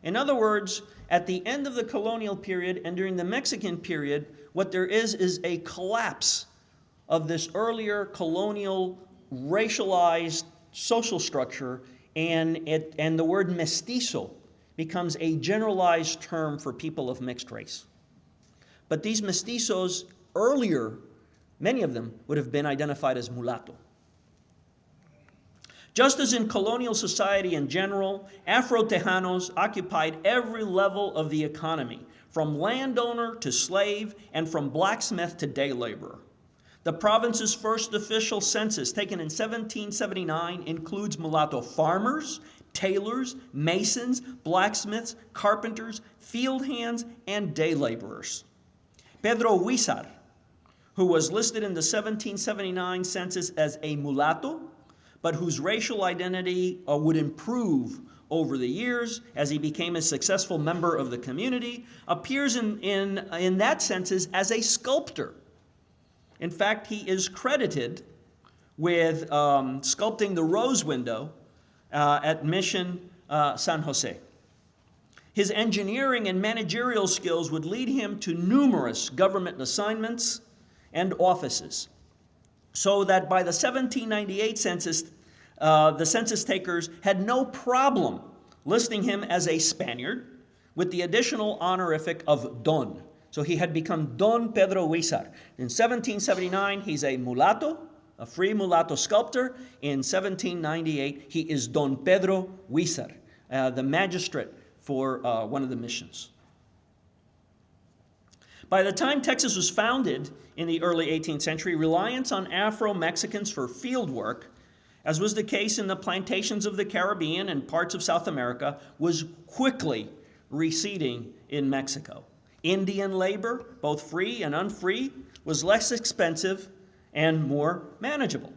In other words, at the end of the colonial period and during the Mexican period, what there is a collapse of this earlier colonial racialized social structure, and the word mestizo becomes a generalized term for people of mixed race. But these mestizos earlier, many of them would have been identified as mulatto. Just as in colonial society in general, Afro-Tejanos occupied every level of the economy, from landowner to slave and from blacksmith to day laborer. The province's first official census, taken in 1779, includes mulatto farmers, tailors, masons, blacksmiths, carpenters, field hands, and day laborers. Pedro Huizar, who was listed in the 1779 census as a mulatto, but whose racial identity would improve over the years as he became a successful member of the community, appears in that census as a sculptor. In fact, he is credited with sculpting the rose window at Mission San Jose. His engineering and managerial skills would lead him to numerous government assignments and offices, so that by the 1798 census, the census takers had no problem listing him as a Spaniard with the additional honorific of Don. So he had become Don Pedro Huizar. In 1779, he's a mulatto, a free mulatto sculptor. In 1798, he is Don Pedro Huizar, the magistrate for one of the missions. By the time Texas was founded in the early 18th century, reliance on Afro-Mexicans for field work, as was the case in the plantations of the Caribbean and parts of South America, was quickly receding in Mexico. Indian labor, both free and unfree, was less expensive and more manageable.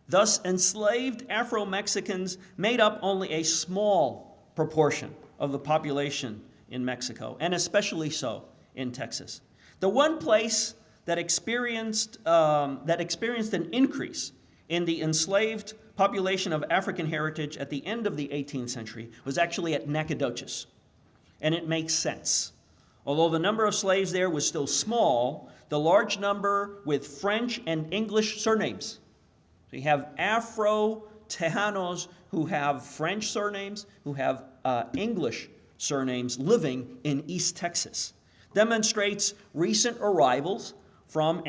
Thus, enslaved Afro-Mexicans made up only a small proportion of the population in Mexico, and especially so in Texas. The one place that experienced an increase in the enslaved population of African heritage at the end of the 18th century was actually at Nacogdoches, and it makes sense. Although the number of slaves there was still small, the large number with French and English surnames. So you have Afro-Tejanos who have French surnames, who have English surnames living in East Texas. Demonstrates recent arrivals from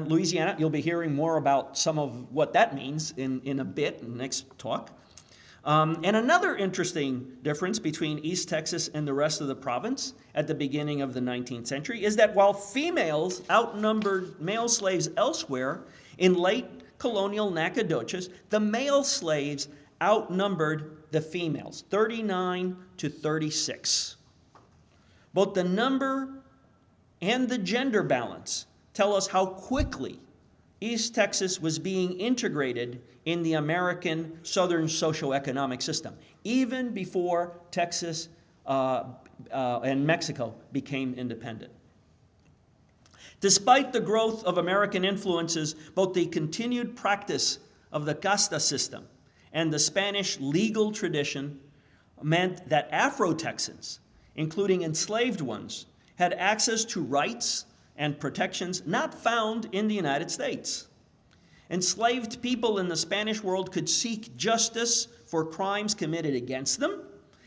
Louisiana. You'll be hearing more about some of what that means in a bit, in the next talk. And another interesting difference between East Texas and the rest of the province at the beginning of the 19th century is that while females outnumbered male slaves elsewhere, in late colonial Nacogdoches, the male slaves outnumbered the females, 39 to 36. Both the number and the gender balance tell us how quickly East Texas was being integrated in the American Southern socioeconomic system, even before Texas and Mexico became independent. Despite the growth of American influences, both the continued practice of the casta system and the Spanish legal tradition meant that Afro-Texans, including enslaved ones, had access to rights and protections not found in the United States. Enslaved people in the Spanish world could seek justice for crimes committed against them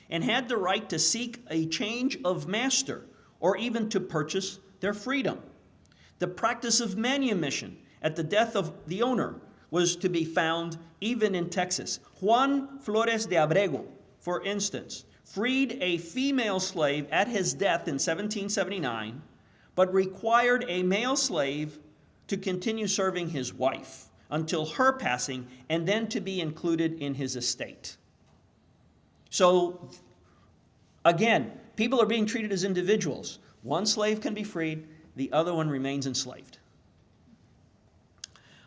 and had the right to seek a change of master or even to purchase their freedom. The practice of manumission at the death of the owner was to be found even in Texas. Juan Flores de Abrego, for instance, freed a female slave at his death in 1779, but required a male slave to continue serving his wife until her passing and then to be included in his estate. So, again, people are being treated as individuals. One slave can be freed, the other one remains enslaved.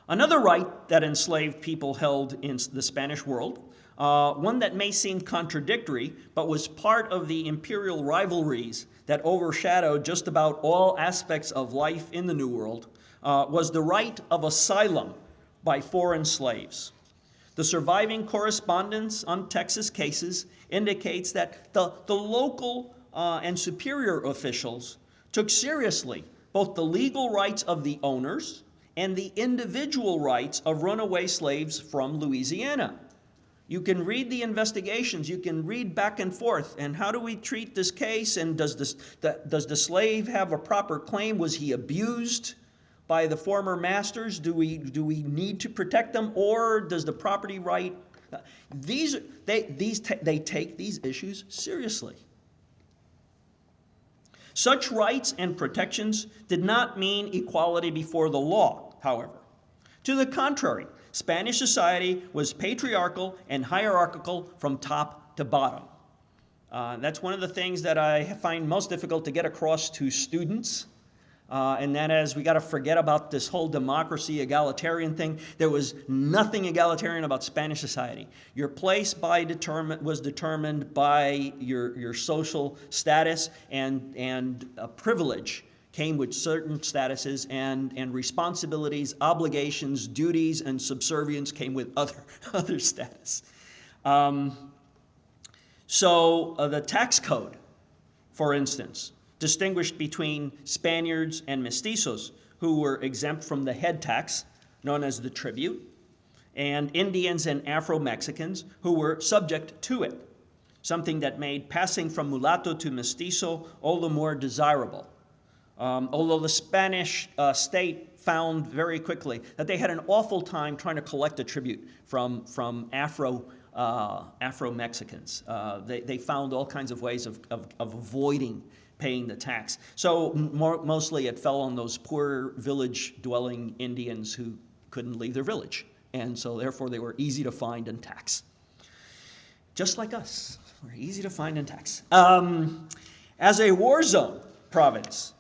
Another right that enslaved people held in the Spanish world, one that may seem contradictory, but was part of the imperial rivalries that overshadowed just about all aspects of life in the New World, was the right of asylum by foreign slaves. The surviving correspondence on Texas cases indicates that the local and superior officials took seriously both the legal rights of the owners and the individual rights of runaway slaves from Louisiana. You can read the investigations, you can read back and forth, and how do we treat this case, and does the slave have a proper claim? Was he abused by the former masters? Do we need to protect them, or does the property right? They take these issues seriously. Such rights and protections did not mean equality before the law, however. To the contrary, Spanish society was patriarchal and hierarchical from top to bottom. That's one of the things that I find most difficult to get across to students. And that is, we got to forget about this whole democracy, egalitarian thing. There was nothing egalitarian about Spanish society. Your place was determined by your social status, and a privilege came with certain statuses, and responsibilities, obligations, duties, and subservience came with other status. So the tax code, for instance, distinguished between Spaniards and mestizos, who were exempt from the head tax, known as the tribute, and Indians and Afro-Mexicans, who were subject to it, something that made passing from mulatto to mestizo all the more desirable. Although the Spanish state found very quickly that they had an awful time trying to collect a tribute from Afro-Mexicans. They found all kinds of ways of avoiding paying the tax. So mostly it fell on those poor village-dwelling Indians who couldn't leave their village. And so therefore they were easy to find and tax. Just like us, we're easy to find and tax. As a war zone province,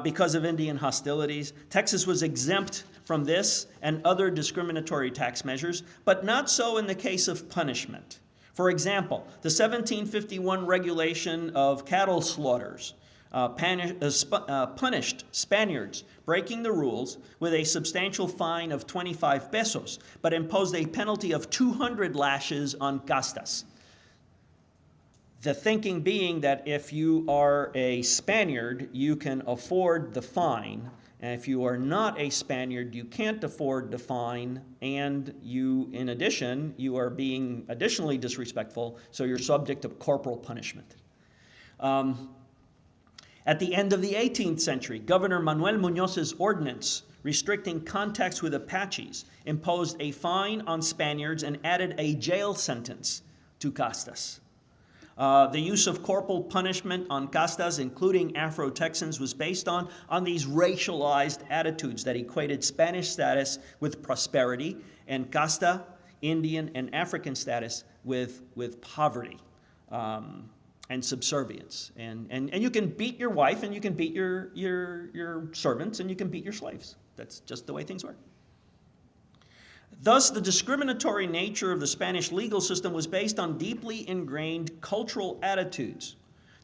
because of Indian hostilities, Texas was exempt from this and other discriminatory tax measures, but not so in the case of punishment. For example, the 1751 regulation of cattle slaughters punished Spaniards breaking the rules with a substantial fine of 25 pesos, but imposed a penalty of 200 lashes on castas. The thinking being that if you are a Spaniard, you can afford the fine, and if you are not a Spaniard, you can't afford the fine, and in addition, you are being additionally disrespectful, so you're subject to corporal punishment. At the end of the 18th century, Governor Manuel Muñoz's ordinance restricting contacts with Apaches imposed a fine on Spaniards and added a jail sentence to castas. The use of corporal punishment on castas, including Afro-Texans, was based on these racialized attitudes that equated Spanish status with prosperity and casta, Indian and African status, with poverty. and subservience. And you can beat your wife, and you can beat your servants, and you can beat your slaves. That's just the way things work. Thus, the discriminatory nature of the Spanish legal system was based on deeply ingrained cultural attitudes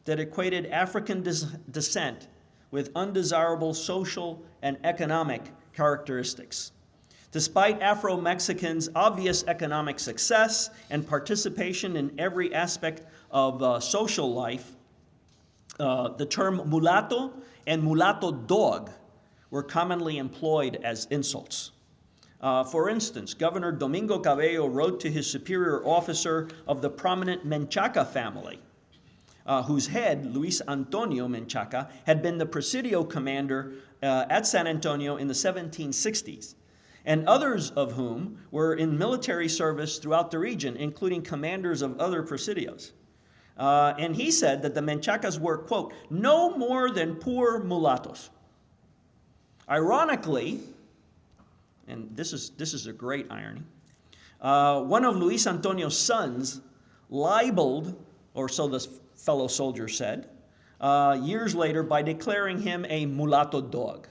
that equated African descent with undesirable social and economic characteristics. Despite Afro-Mexicans' obvious economic success and participation in every aspect of social life, the term mulatto and mulatto dog were commonly employed as insults. For instance, Governor Domingo Cabello wrote to his superior officer of the prominent Menchaca family, whose head, Luis Antonio Menchaca, had been the Presidio commander at San Antonio in the 1760s, and others of whom were in military service throughout the region, including commanders of other presidios. And he said that the Menchacas were, quote, no more than poor mulattoes. Ironically, and this is a great irony, one of Luis Antonio's sons libeled, or so the fellow soldier said, years later by declaring him a mulatto dog.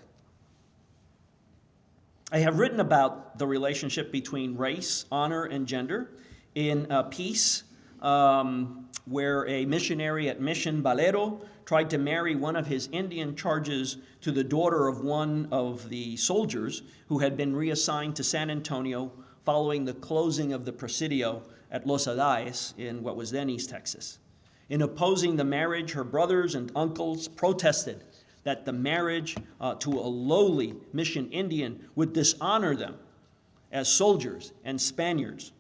I have written about the relationship between race, honor, and gender in Peace, where a missionary at Mission Valero tried to marry one of his Indian charges to the daughter of one of the soldiers who had been reassigned to San Antonio following the closing of the Presidio at Los Adayes in what was then East Texas. In opposing the marriage, her brothers and uncles protested that the marriage to a lowly mission Indian would dishonor them as soldiers and Spaniards,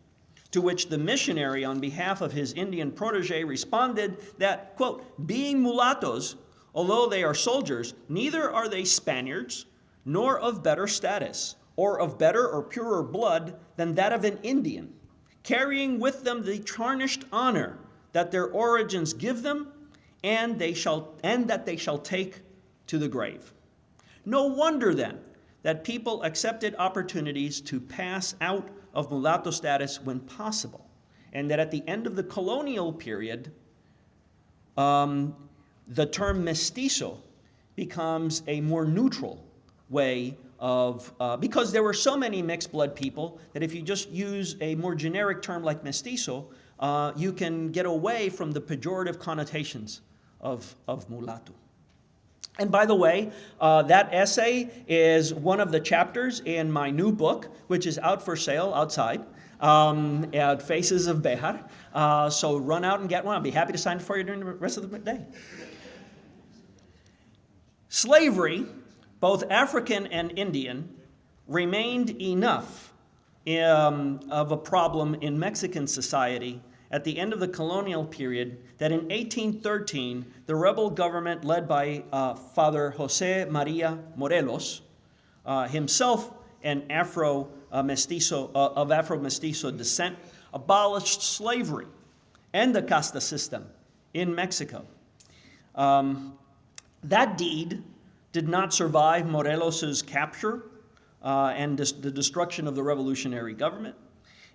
to which the missionary, on behalf of his Indian protege, responded that, quote, being mulattoes, although they are soldiers, neither are they Spaniards, nor of better status, or of better or purer blood than that of an Indian, carrying with them the tarnished honor that their origins give them, and that they shall take to the grave. No wonder then that people accepted opportunities to pass out of mulatto status when possible, and that at the end of the colonial period, the term mestizo becomes a more neutral way of, because there were so many mixed blood people that if you just use a more generic term like mestizo, you can get away from the pejorative connotations of mulatto. And by the way, that essay is one of the chapters in my new book, which is out for sale outside at Faces of Behar. So run out and get one. I'll be happy to sign it for you during the rest of the day. Slavery, both African and Indian, remained enough of a problem in Mexican society at the end of the colonial period that in 1813, the rebel government led by Father Jose Maria Morelos, himself an Afro-Mestizo descent, abolished slavery and the casta system in Mexico. That deed did not survive Morelos' capture and the destruction of the revolutionary government.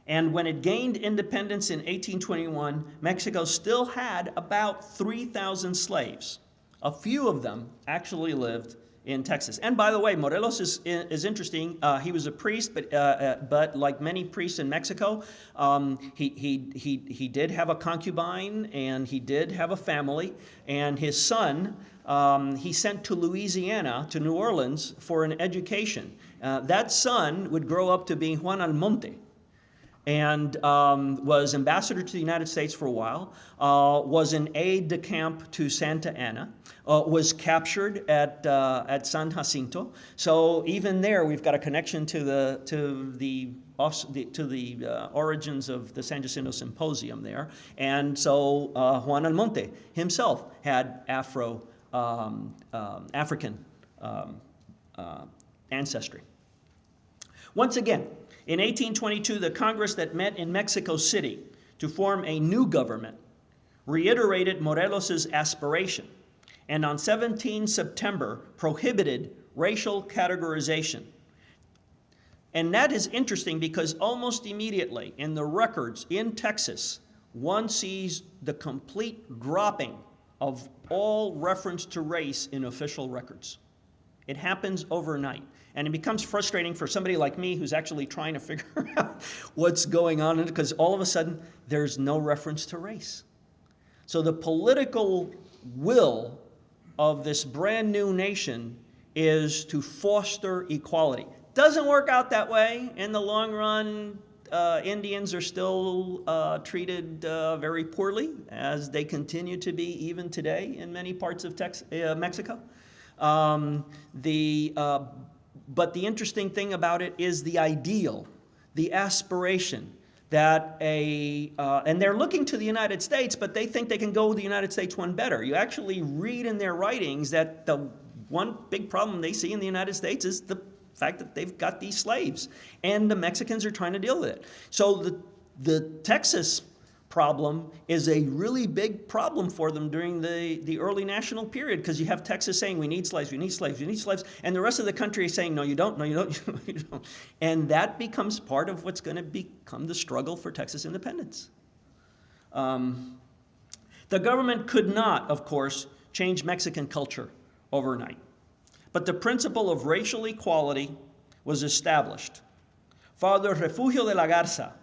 And when it gained independence in 1821, Mexico still had about 3,000 slaves. A few of them actually lived in Texas. And by the way, Morelos is interesting. He was a priest, but like many priests in Mexico, he did have a concubine and he did have a family. And his son, he sent to Louisiana, to New Orleans, for an education. That son would grow up to be Juan Almonte, and was ambassador to the United States for a while, was an aide-de-camp to Santa Anna, was captured at San Jacinto. So even there, we've got a connection to the origins of the San Jacinto Symposium there. And so Juan Almonte himself had African ancestry. Once again, in 1822, the Congress that met in Mexico City to form a new government reiterated Morelos' aspiration, and on 17 September prohibited racial categorization. And that is interesting because almost immediately in the records in Texas, one sees the complete dropping of all reference to race in official records. It happens overnight. And it becomes frustrating for somebody like me who's actually trying to figure out what's going on, because all of a sudden there's no reference to race. So the political will of this brand new nation is to foster equality. Doesn't work out that way. In the long run, Indians are still treated very poorly, as they continue to be even today in many parts of Mexico. But the interesting thing about it is the ideal, the aspiration that and they're looking to the United States, but they think they can go the United States one better. You actually read in their writings that the one big problem they see in the United States is the fact that they've got these slaves, and the Mexicans are trying to deal with it. So the Texas problem is a really big problem for them during the early national period, because you have Texas saying, we need slaves, we need slaves, we need slaves, and the rest of the country is saying, no, you don't, no, you don't, you don't. And that becomes part of what's going to become the struggle for Texas independence. The government could not, of course, change Mexican culture overnight, but the principle of racial equality was established. Father Refugio de la Garza,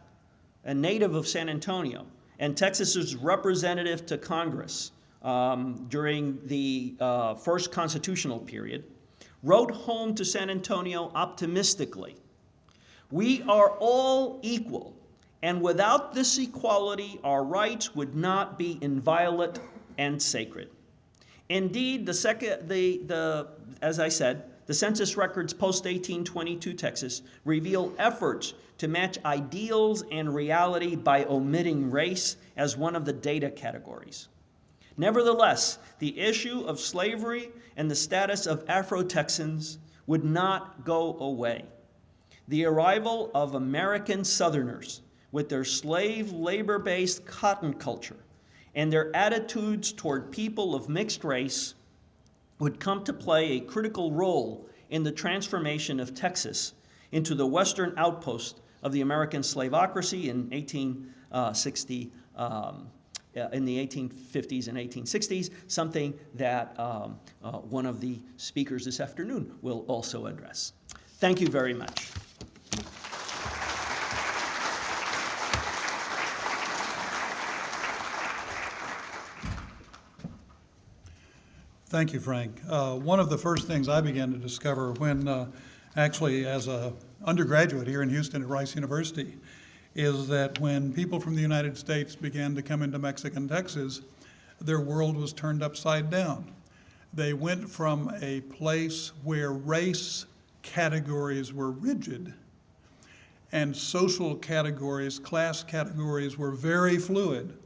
a native of San Antonio, and Texas's representative to Congress during the first constitutional period, wrote home to San Antonio optimistically, "We are all equal, and without this equality, our rights would not be inviolate and sacred." Indeed, as I said, the census records post-1822 Texas reveal efforts to match ideals and reality by omitting race as one of the data categories. Nevertheless, the issue of slavery and the status of Afro-Texans would not go away. The arrival of American Southerners with their slave labor-based cotton culture and their attitudes toward people of mixed race would come to play a critical role in the transformation of Texas into the western outpost of the American slaveocracy in 1860, in the 1850s and 1860s, something that one of the speakers this afternoon will also address. Thank you very much. Thank you, Frank. One of the first things I began to discover when actually as an undergraduate here in Houston at Rice University is that when people from the United States began to come into Mexican Texas, their world was turned upside down. They went from a place where race categories were rigid and social categories, class categories were very fluid,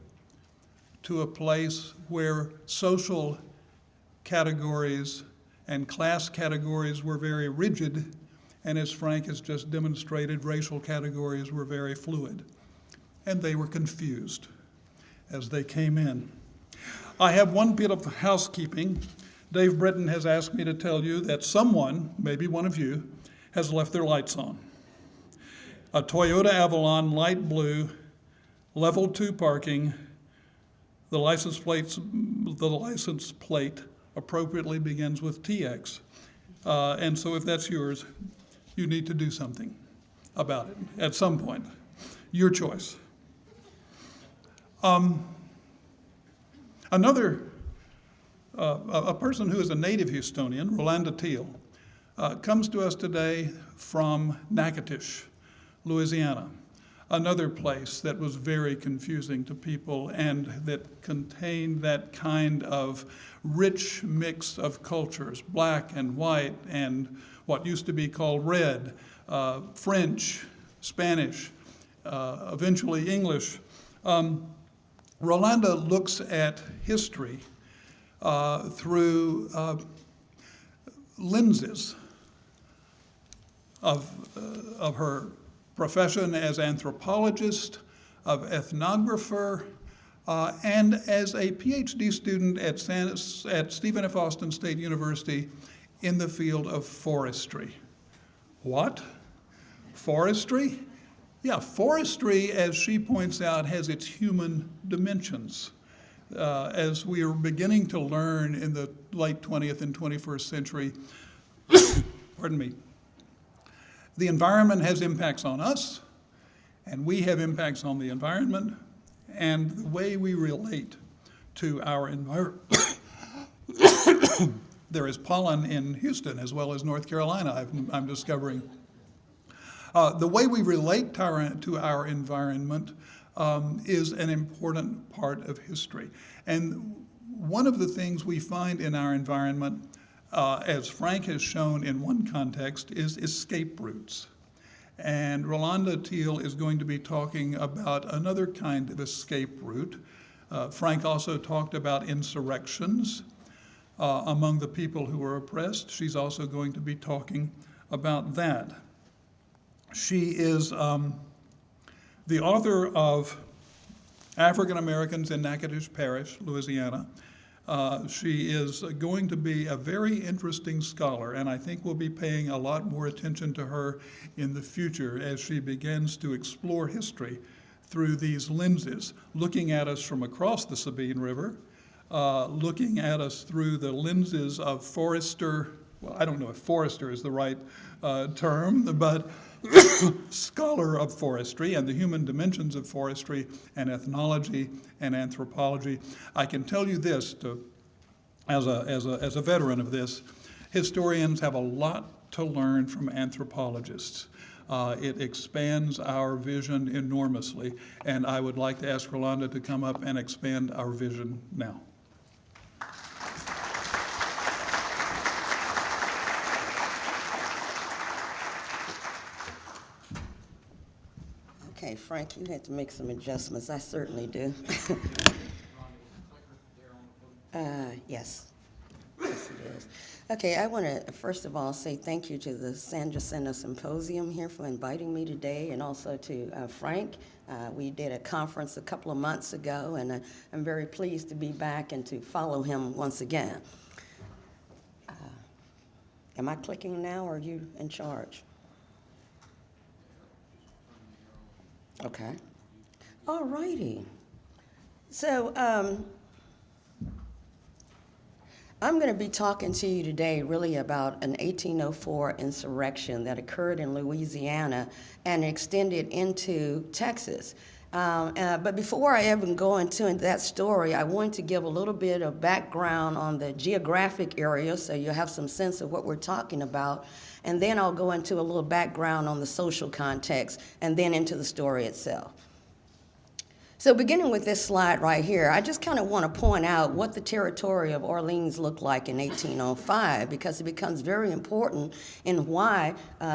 to a place where social categories and class categories were very rigid, and as Frank has just demonstrated, racial categories were very fluid. And they were confused as they came in. I have one bit of housekeeping. Dave Britton has asked me to tell you that someone, maybe one of you, has left their lights on. A Toyota Avalon light blue, level 2 parking, the license plate appropriately begins with TX. And so if that's yours, you need to do something about it at some point. Your choice. A person who is a native Houstonian, Rolanda Teel, comes to us today from Natchitoches, Louisiana, another place that was very confusing to people and that contained that kind of rich mix of cultures, black and white and what used to be called red, French, Spanish, eventually English. Rolanda looks at history through lenses of her profession as anthropologist, of ethnographer, and as a PhD student at Stephen F. Austin State University in the field of forestry. What? Forestry? Yeah, forestry, as she points out, has its human dimensions. As we are beginning to learn in the late 20th and 21st century, pardon me, the environment has impacts on us, and we have impacts on the environment, and the way we relate to our environment. There is pollen in Houston as well as North Carolina, I'm discovering. The way we relate to our environment is an important part of history. And one of the things we find in our environment, as Frank has shown in one context, is escape routes. And Rolanda Teel is going to be talking about another kind of escape route. Frank also talked about insurrections among the people who were oppressed. She's also going to be talking about that. She is the author of African Americans in Natchitoches Parish, Louisiana. She is going to be a very interesting scholar, and I think we'll be paying a lot more attention to her in the future as she begins to explore history through these lenses, looking at us from across the Sabine River, looking at us through the lenses of Forrester. Well, I don't know if Forrester is the right term, but scholar of forestry and the human dimensions of forestry and ethnology and anthropology. I can tell you this, as a veteran of this, historians have a lot to learn from anthropologists. It expands our vision enormously, and I would like to ask Rolanda to come up and expand our vision now. Okay, Frank, you had to make some adjustments. I certainly do. Yes. Yes, it is. Okay, I want to first of all say thank you to the San Jacinto Symposium here for inviting me today, and also to Frank. We did a conference a couple of months ago, and I'm very pleased to be back and to follow him once again. Am I clicking now, or are you in charge? Okay. All righty. So I'm going to be talking to you today really about an 1804 insurrection that occurred in Louisiana and extended into Texas. But before I even go into that story, I want to give a little bit of background on the geographic area so you have some sense of what we're talking about. And then I'll go into a little background on the social context and then into the story itself. So beginning with this slide right here, I just kind of want to point out what the territory of Orleans looked like in 1805, because it becomes very important in why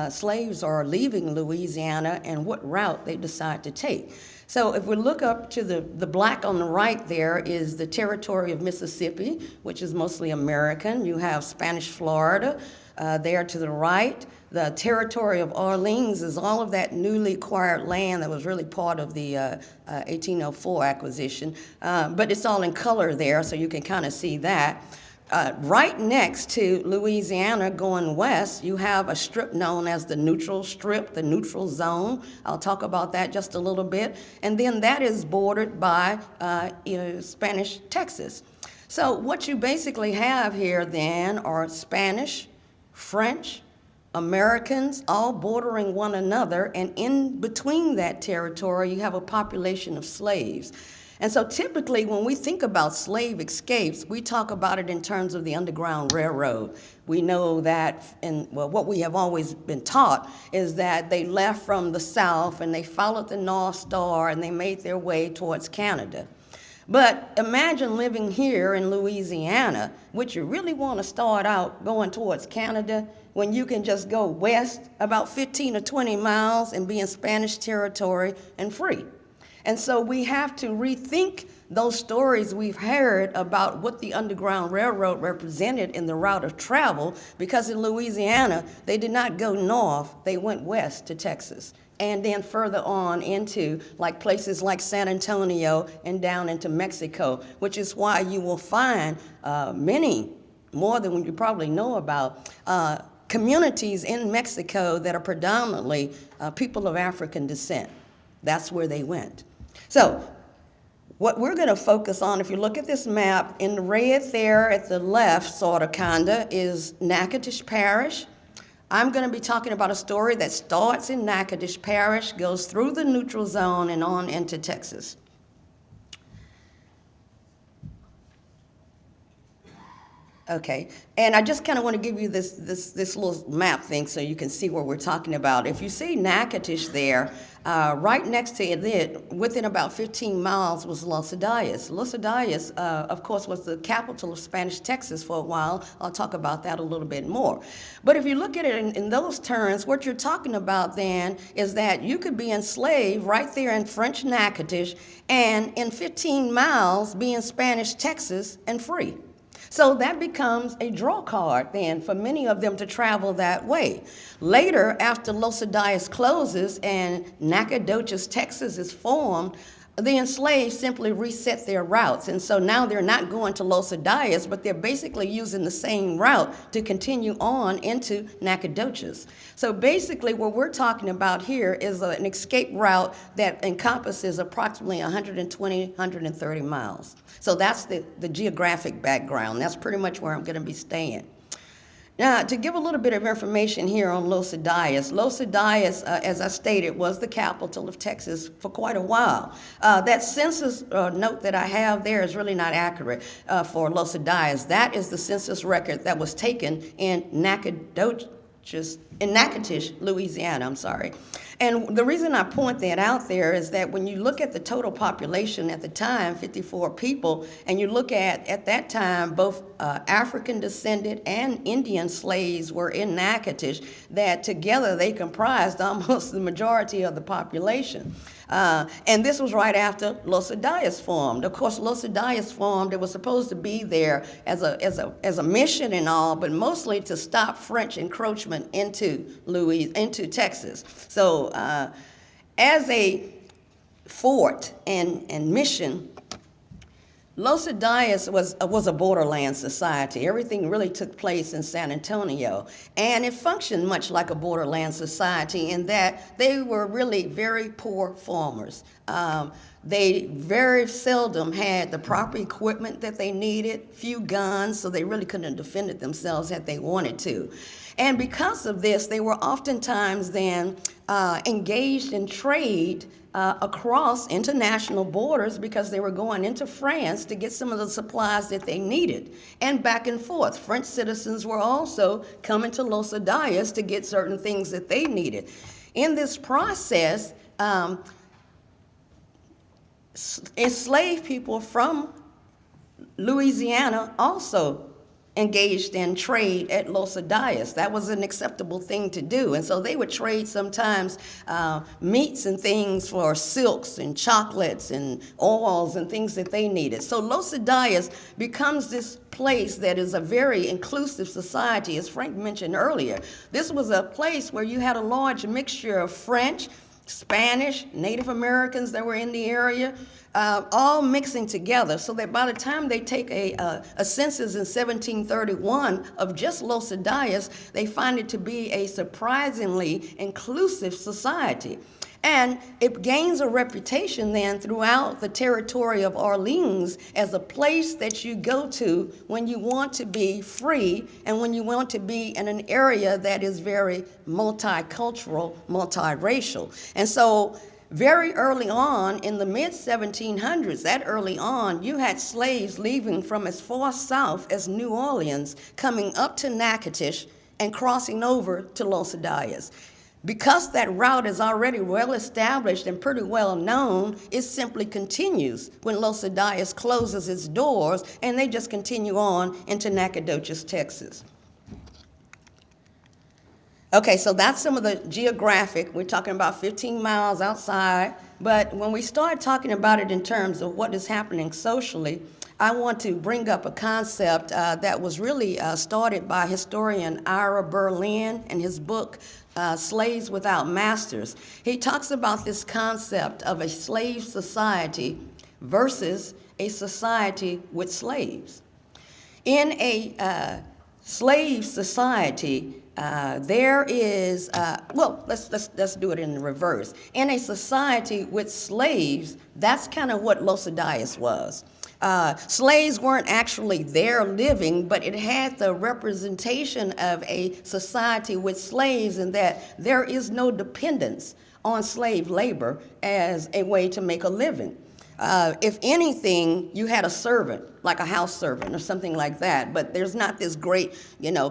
slaves are leaving Louisiana and what route they decide to take. So if we look up to the black on the right there is the territory of Mississippi, which is mostly American. You have Spanish Florida there to the right. The territory of Orleans is all of that newly acquired land that was really part of the 1804 acquisition. But it's all in color there, so you can kind of see that. Right next to Louisiana going west, you have a strip known as the neutral strip, the neutral zone. I'll talk about that just a little bit. And then that is bordered by Spanish Texas. So what you basically have here then are Spanish, French, Americans, all bordering one another, and in between that territory, you have a population of slaves. And so typically when we think about slave escapes, we talk about it in terms of the Underground Railroad. We know that, and well, what we have always been taught is that they left from the South and they followed the North Star and they made their way towards Canada. But imagine living here in Louisiana. Would you really want to start out going towards Canada when you can just go west about 15 or 20 miles and be in Spanish territory and free? And so we have to rethink those stories we've heard about what the Underground Railroad represented in the route of travel, because in Louisiana, they did not go north, they went west to Texas. And then further on into like places like San Antonio and down into Mexico, which is why you will find many, more than you probably know about, communities in Mexico that are predominantly people of African descent. That's where they went. So what we're going to focus on, if you look at this map, in the red there at the left, sort of, kinda, is Natchitoches Parish. I'm going to be talking about a story that starts in Natchitoches Parish, goes through the neutral zone, and on into Texas. Okay, and I just kind of want to give you this little map thing so you can see what we're talking about. If you see Natchitoches there, right next to it, within about 15 miles, was Los Adayas. Los Adayas, of course, was the capital of Spanish Texas for a while. I'll talk about that a little bit more. But if you look at it in those terms, what you're talking about then is that you could be enslaved right there in French Natchitoches and in 15 miles be in Spanish Texas and free. So that becomes a draw card then for many of them to travel that way. Later, after Los Adayas closes and Nacogdoches, Texas is formed, the enslaved simply reset their routes. And so now they're not going to Los Adayas, but they're basically using the same route to continue on into Nacogdoches. So basically what we're talking about here is an escape route that encompasses approximately 120, 130 miles. So that's the geographic background. That's pretty much where I'm going to be staying. Now, to give a little bit of information here on Los Adayas, as I stated, was the capital of Texas for quite a while. That census note that I have there is really not accurate for Los Adayas. That is the census record that was taken in Natchitoches, Louisiana, And the reason I point that out there is that when you look at the total population at the time, 54 people, and you look at that time, both African descended and Indian slaves were in Natchitoches, that together they comprised almost the majority of the population. And this was right after Los Adayas formed. Of course, Los Adayas formed, it was supposed to be there as a mission and all, but mostly to stop French encroachment into Texas. So as a fort and mission, Los Adayas was a borderland society. Everything really took place in San Antonio, and it functioned much like a borderland society in that they were really very poor farmers. They very seldom had the proper equipment that they needed, few guns, so they really couldn't have defended themselves if they wanted to. And because of this, they were oftentimes then engaged in trade across international borders because they were going into France to get some of the supplies that they needed, and back and forth. French citizens were also coming to Los Adayas to get certain things that they needed. In this process, enslaved people from Louisiana also engaged in trade at Los Adayas. That was an acceptable thing to do. And so they would trade sometimes meats and things for silks and chocolates and oils and things that they needed. So Los Adayas becomes this place that is a very inclusive society, as Frank mentioned earlier. This was a place where you had a large mixture of French, Spanish, Native Americans that were in the area, all mixing together, so that by the time they take a census in 1731 of just Los Adayas, they find it to be a surprisingly inclusive society. And it gains a reputation then throughout the territory of Orleans as a place that you go to when you want to be free and when you want to be in an area that is very multicultural, multiracial. And so very early on, in the mid-1700s, that early on, you had slaves leaving from as far south as New Orleans, coming up to Natchitoches and crossing over to Los Adayas. Because that route is already well established and pretty well known, it simply continues when Los Adayas closes its doors, and they just continue on into Nacogdoches, Texas. Okay, so that's some of the geographic. We're talking about 15 miles outside, but when we start talking about it in terms of what is happening socially, I want to bring up a concept that was really started by historian Ira Berlin in his book, Slaves Without Masters. He talks about this concept of a slave society versus a society with slaves. In a slave society, there is, let's do it in the reverse. In a society with slaves, that's kind of what Los Adias was. Slaves weren't actually there living, but it had the representation of a society with slaves in that there is no dependence on slave labor as a way to make a living. If anything, you had a servant, like a house servant or something like that, but there's not this great,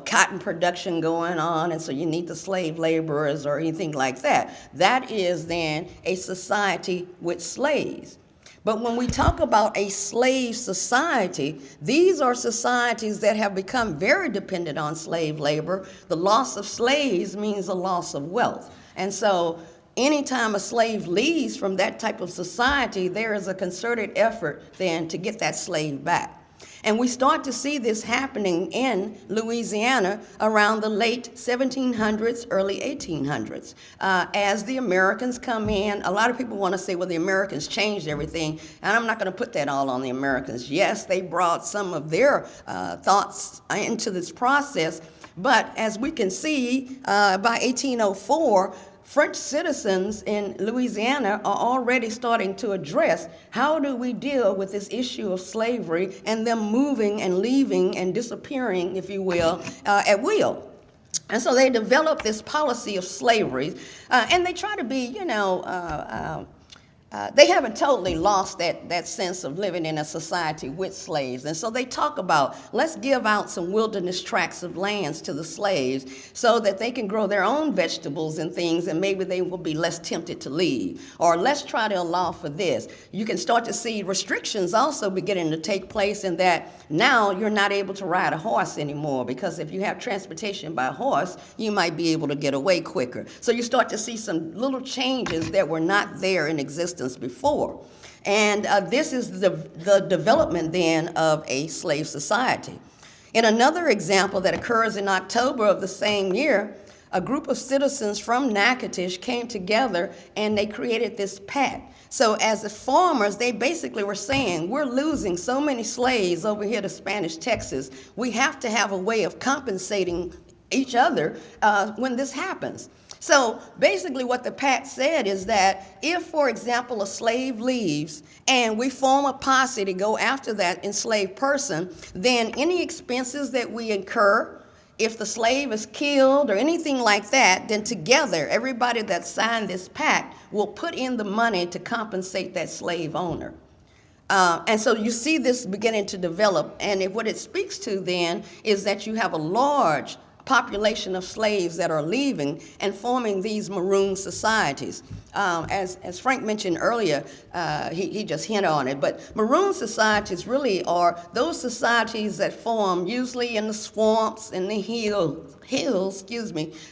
cotton production going on, and so you need the slave laborers or anything like that. That is then a society with slaves. But when we talk about a slave society, these are societies that have become very dependent on slave labor. The loss of slaves means a loss of wealth. And so anytime a slave leaves from that type of society, there is a concerted effort then to get that slave back. And we start to see this happening in Louisiana around the late 1700s, early 1800s. As the Americans come in, a lot of people want to say, well, the Americans changed everything, and I'm not going to put that all on the Americans. Yes, they brought some of their thoughts into this process, but as we can see, by 1804, French citizens in Louisiana are already starting to address how do we deal with this issue of slavery and them moving and leaving and disappearing, if you will, at will. And so they develop this policy of slavery, and they try to be, they haven't totally lost that sense of living in a society with slaves. And so they talk about, let's give out some wilderness tracts of lands to the slaves so that they can grow their own vegetables and things, and maybe they will be less tempted to leave. Or let's try to allow for this. You can start to see restrictions also beginning to take place in that now you're not able to ride a horse anymore, because if you have transportation by horse, you might be able to get away quicker. So you start to see some little changes that were not there in existence before. And this is the development then of a slave society. In another example that occurs in October of the same year, a group of citizens from Natchitoches came together and they created this pact. So as the farmers, they basically were saying, we're losing so many slaves over here to Spanish Texas. We have to have a way of compensating each other when this happens. So basically what the pact said is that if, for example, a slave leaves and we form a posse to go after that enslaved person, then any expenses that we incur, if the slave is killed or anything like that, then together, everybody that signed this pact will put in the money to compensate that slave owner. And so you see this beginning to develop, and what it speaks to then is that you have a large population of slaves that are leaving and forming these maroon societies. As Frank mentioned earlier, he just hinted on it, but maroon societies really are those societies that form usually in the swamps and the hills,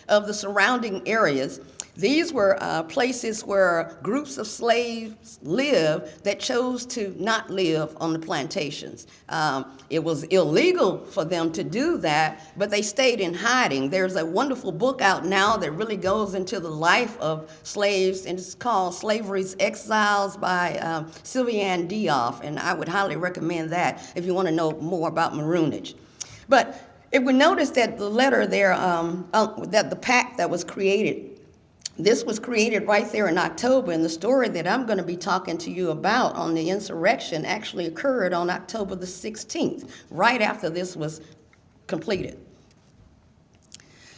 of the surrounding areas. These were places where groups of slaves lived that chose to not live on the plantations. It was illegal for them to do that, but they stayed in hiding. There's a wonderful book out now that really goes into the life of slaves, and it's called Slavery's Exiles by Sylviane Diouf, and I would highly recommend that if you want to know more about maroonage. But it would notice that the letter there, that the pact that was created, this was created right there in October, and the story that I'm going to be talking to you about on the insurrection actually occurred on October the 16th, right after this was completed.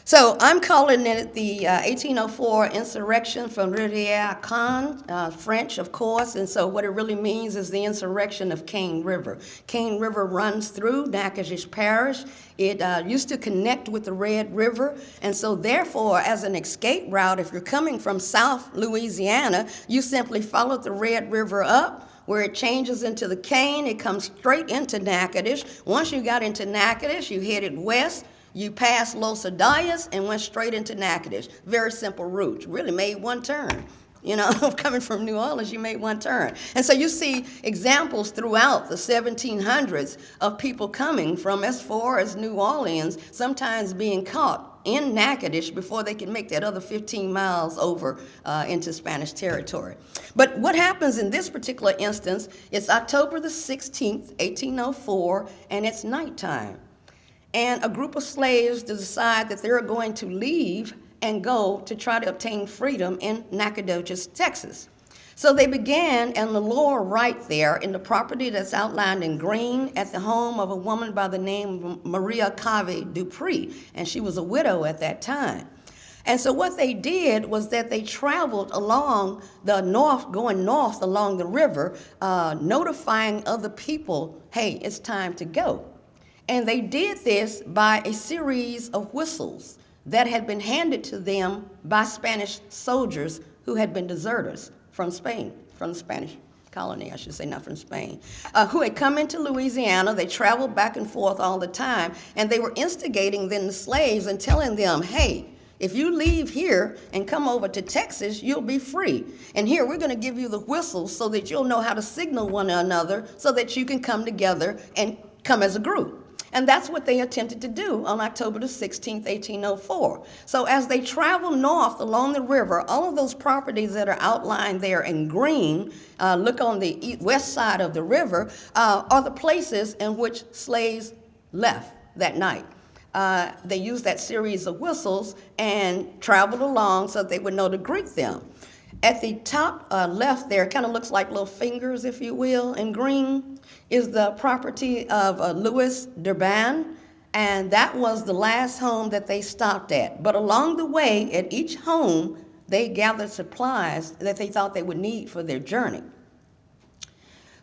So I'm calling it the 1804 insurrection from Rivière Khan, French, of course, and so what it really means is the insurrection of Cane River. Cane River runs through Natchitoches Parish. It used to connect with the Red River, and so therefore, as an escape route, if you're coming from South Louisiana, you simply follow the Red River up, where it changes into the Cane. It comes straight into Natchitoches. Once you got into Natchitoches, you headed west. You passed Los Adias and went straight into Natchitoches. Very simple route. Really made one turn. You know, coming from New Orleans, you made one turn. And so you see examples throughout the 1700s of people coming from as far as New Orleans, sometimes being caught in Natchitoches before they can make that other 15 miles over into Spanish territory. But what happens in this particular instance, it's October the 16th, 1804, and it's nighttime. and a group of slaves decide that they're going to leave and go to try to obtain freedom in Nacogdoches, Texas. So they began in the lower right there in the property that's outlined in green at the home of a woman by the name of Maria Cave Dupree, and she was a widow at that time. And so what they did was that they traveled along the north, going north along the river, notifying other people, hey, it's time to go. And they did this by a series of whistles that had been handed to them by Spanish soldiers who had been deserters from Spain, from the Spanish colony, I should say, not from Spain, who had come into Louisiana. They traveled back and forth all the time, and they were instigating then the slaves and telling them, hey, if you leave here and come over to Texas, you'll be free. And here, we're going to give you the whistles so that you'll know how to signal one another so that you can come together and come as a group. And that's what they attempted to do on October the 16th, 1804. So as they travel north along the river, all of those properties that are outlined there in green, look on the west side of the river, are the places in which slaves left that night. They used that series of whistles and traveled along so they would know to greet them. At the top left there, it kind of looks like little fingers, if you will, in green, is the property of Louis Durban, and that was the last home that they stopped at. But along the way, at each home, they gathered supplies that they thought they would need for their journey.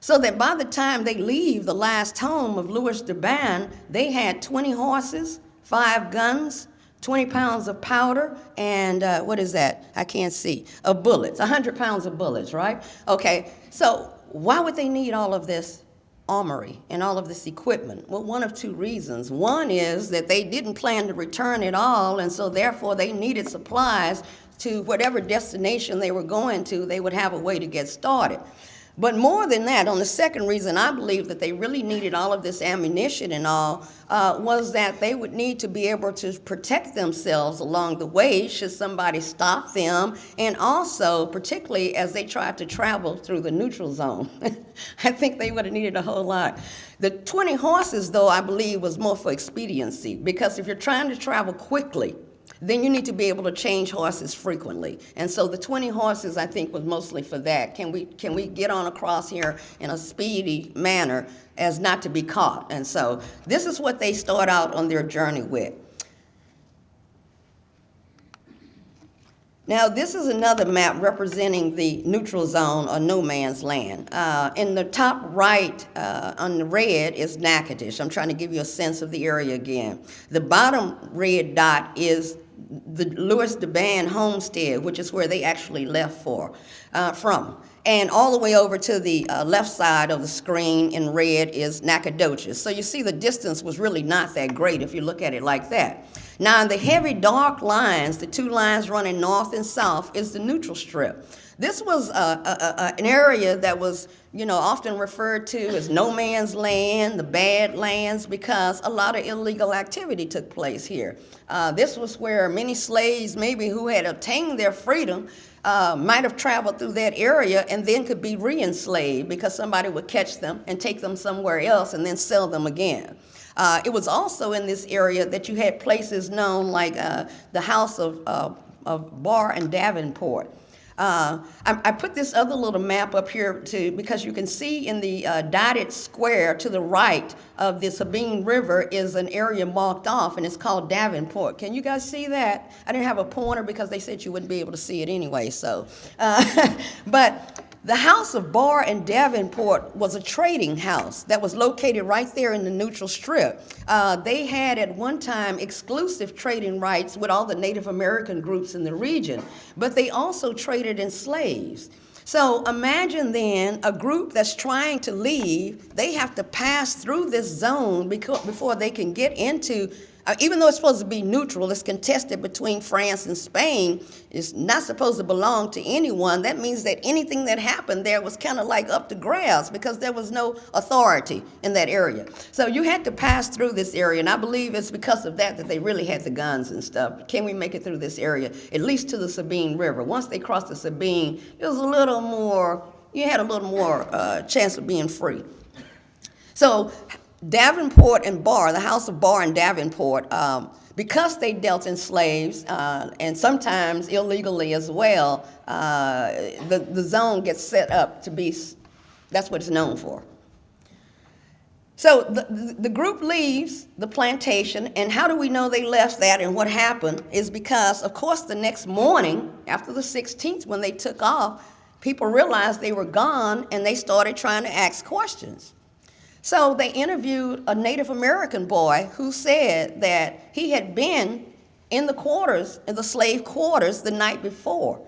So that by the time they leave the last home of Louis Durban, they had 20 horses, 5 guns, 20 pounds of powder, and what is that? I can't see. Of bullets, 100 pounds of bullets, right? Okay, so why would they need all of this armory and all of this equipment? Well, one of 2 reasons. One is that they didn't plan to return it all, and so therefore they needed supplies to whatever destination they were going to. They would have a way to get started. But more than that, on the second reason I believe that they really needed all of this ammunition and all, was that they would need to be able to protect themselves along the way should somebody stop them, and also particularly as they tried to travel through the neutral zone. I think they would have needed a whole lot. The 20 horses, though, I believe was more for expediency, because if you're trying to travel quickly, then you need to be able to change horses frequently. And so the 20 horses, I think, was mostly for that. Can we get on across here in a speedy manner as not to be caught? And so this is what they start out on their journey with. Now, this is another map representing the neutral zone or no man's land. In the top right on the red is Natchitoches. I'm trying to give you a sense of the area again. The bottom red dot is the Louis Durban homestead, which is where they actually left from. And all the way over to the left side of the screen in red is Nacogdoches. So you see the distance was really not that great if you look at it like that. Now in the heavy dark lines, the 2 lines running north and south, is the neutral strip. This was an area that was, often referred to as no man's land, the bad lands, because a lot of illegal activity took place here. This was where many slaves, maybe who had obtained their freedom, might have traveled through that area and then could be re-enslaved because somebody would catch them and take them somewhere else and then sell them again. It was also in this area that you had places known like the House of Bar and Davenport. I put this other little map up here because you can see in the dotted square to the right of the Sabine River is an area marked off, and it's called Davenport. Can you guys see that? I didn't have a pointer because they said you wouldn't be able to see it anyway. So, but the House of Bar and Davenport was a trading house that was located right there in the neutral strip. They had at one time exclusive trading rights with all the Native American groups in the region, but they also traded in slaves. So imagine then a group that's trying to leave, they have to pass through this zone before they can get into, even though it's supposed to be neutral, it's contested between France and Spain, it's not supposed to belong to anyone. That means that anything that happened there was kind of like up to grabs because there was no authority in that area. So you had to pass through this area, and I believe it's because of that they really had the guns and stuff. Can we make it through this area, at least to the Sabine River? Once they crossed the Sabine, it was a little more, you had a little more chance of being free. So Davenport and Barr, the House of Barr and Davenport, because they dealt in slaves, and sometimes illegally as well, the zone gets set up to be, that's what it's known for. So the group leaves the plantation, and how do we know they left that and what happened is because, of course, the next morning, after the 16th, when they took off, people realized they were gone, and they started trying to ask questions. So they interviewed a Native American boy who said that he had been in the quarters, in the slave quarters, the night before.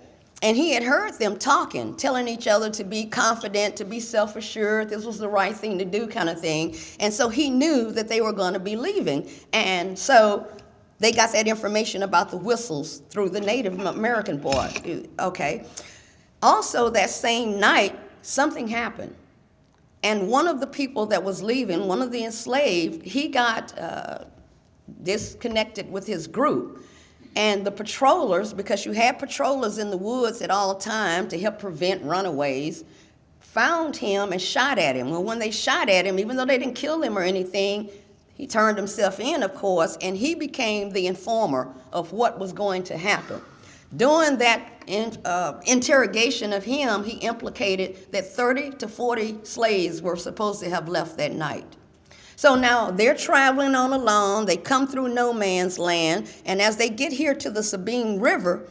And he had heard them talking, telling each other to be confident, to be self-assured, this was the right thing to do kind of thing. And so he knew that they were going to be leaving. And so they got that information about the whistles through the Native American boy. Okay. Also, that same night, something happened. And one of the people that was leaving, one of the enslaved, he got disconnected with his group. And the patrollers, because you had patrollers in the woods at all times to help prevent runaways, found him and shot at him. Well, when they shot at him, even though they didn't kill him or anything, he turned himself in, of course, and he became the informer of what was going to happen. During that interrogation of him, he implicated that 30 to 40 slaves were supposed to have left that night. So now they're traveling on alone, they come through no man's land, and as they get here to the Sabine River,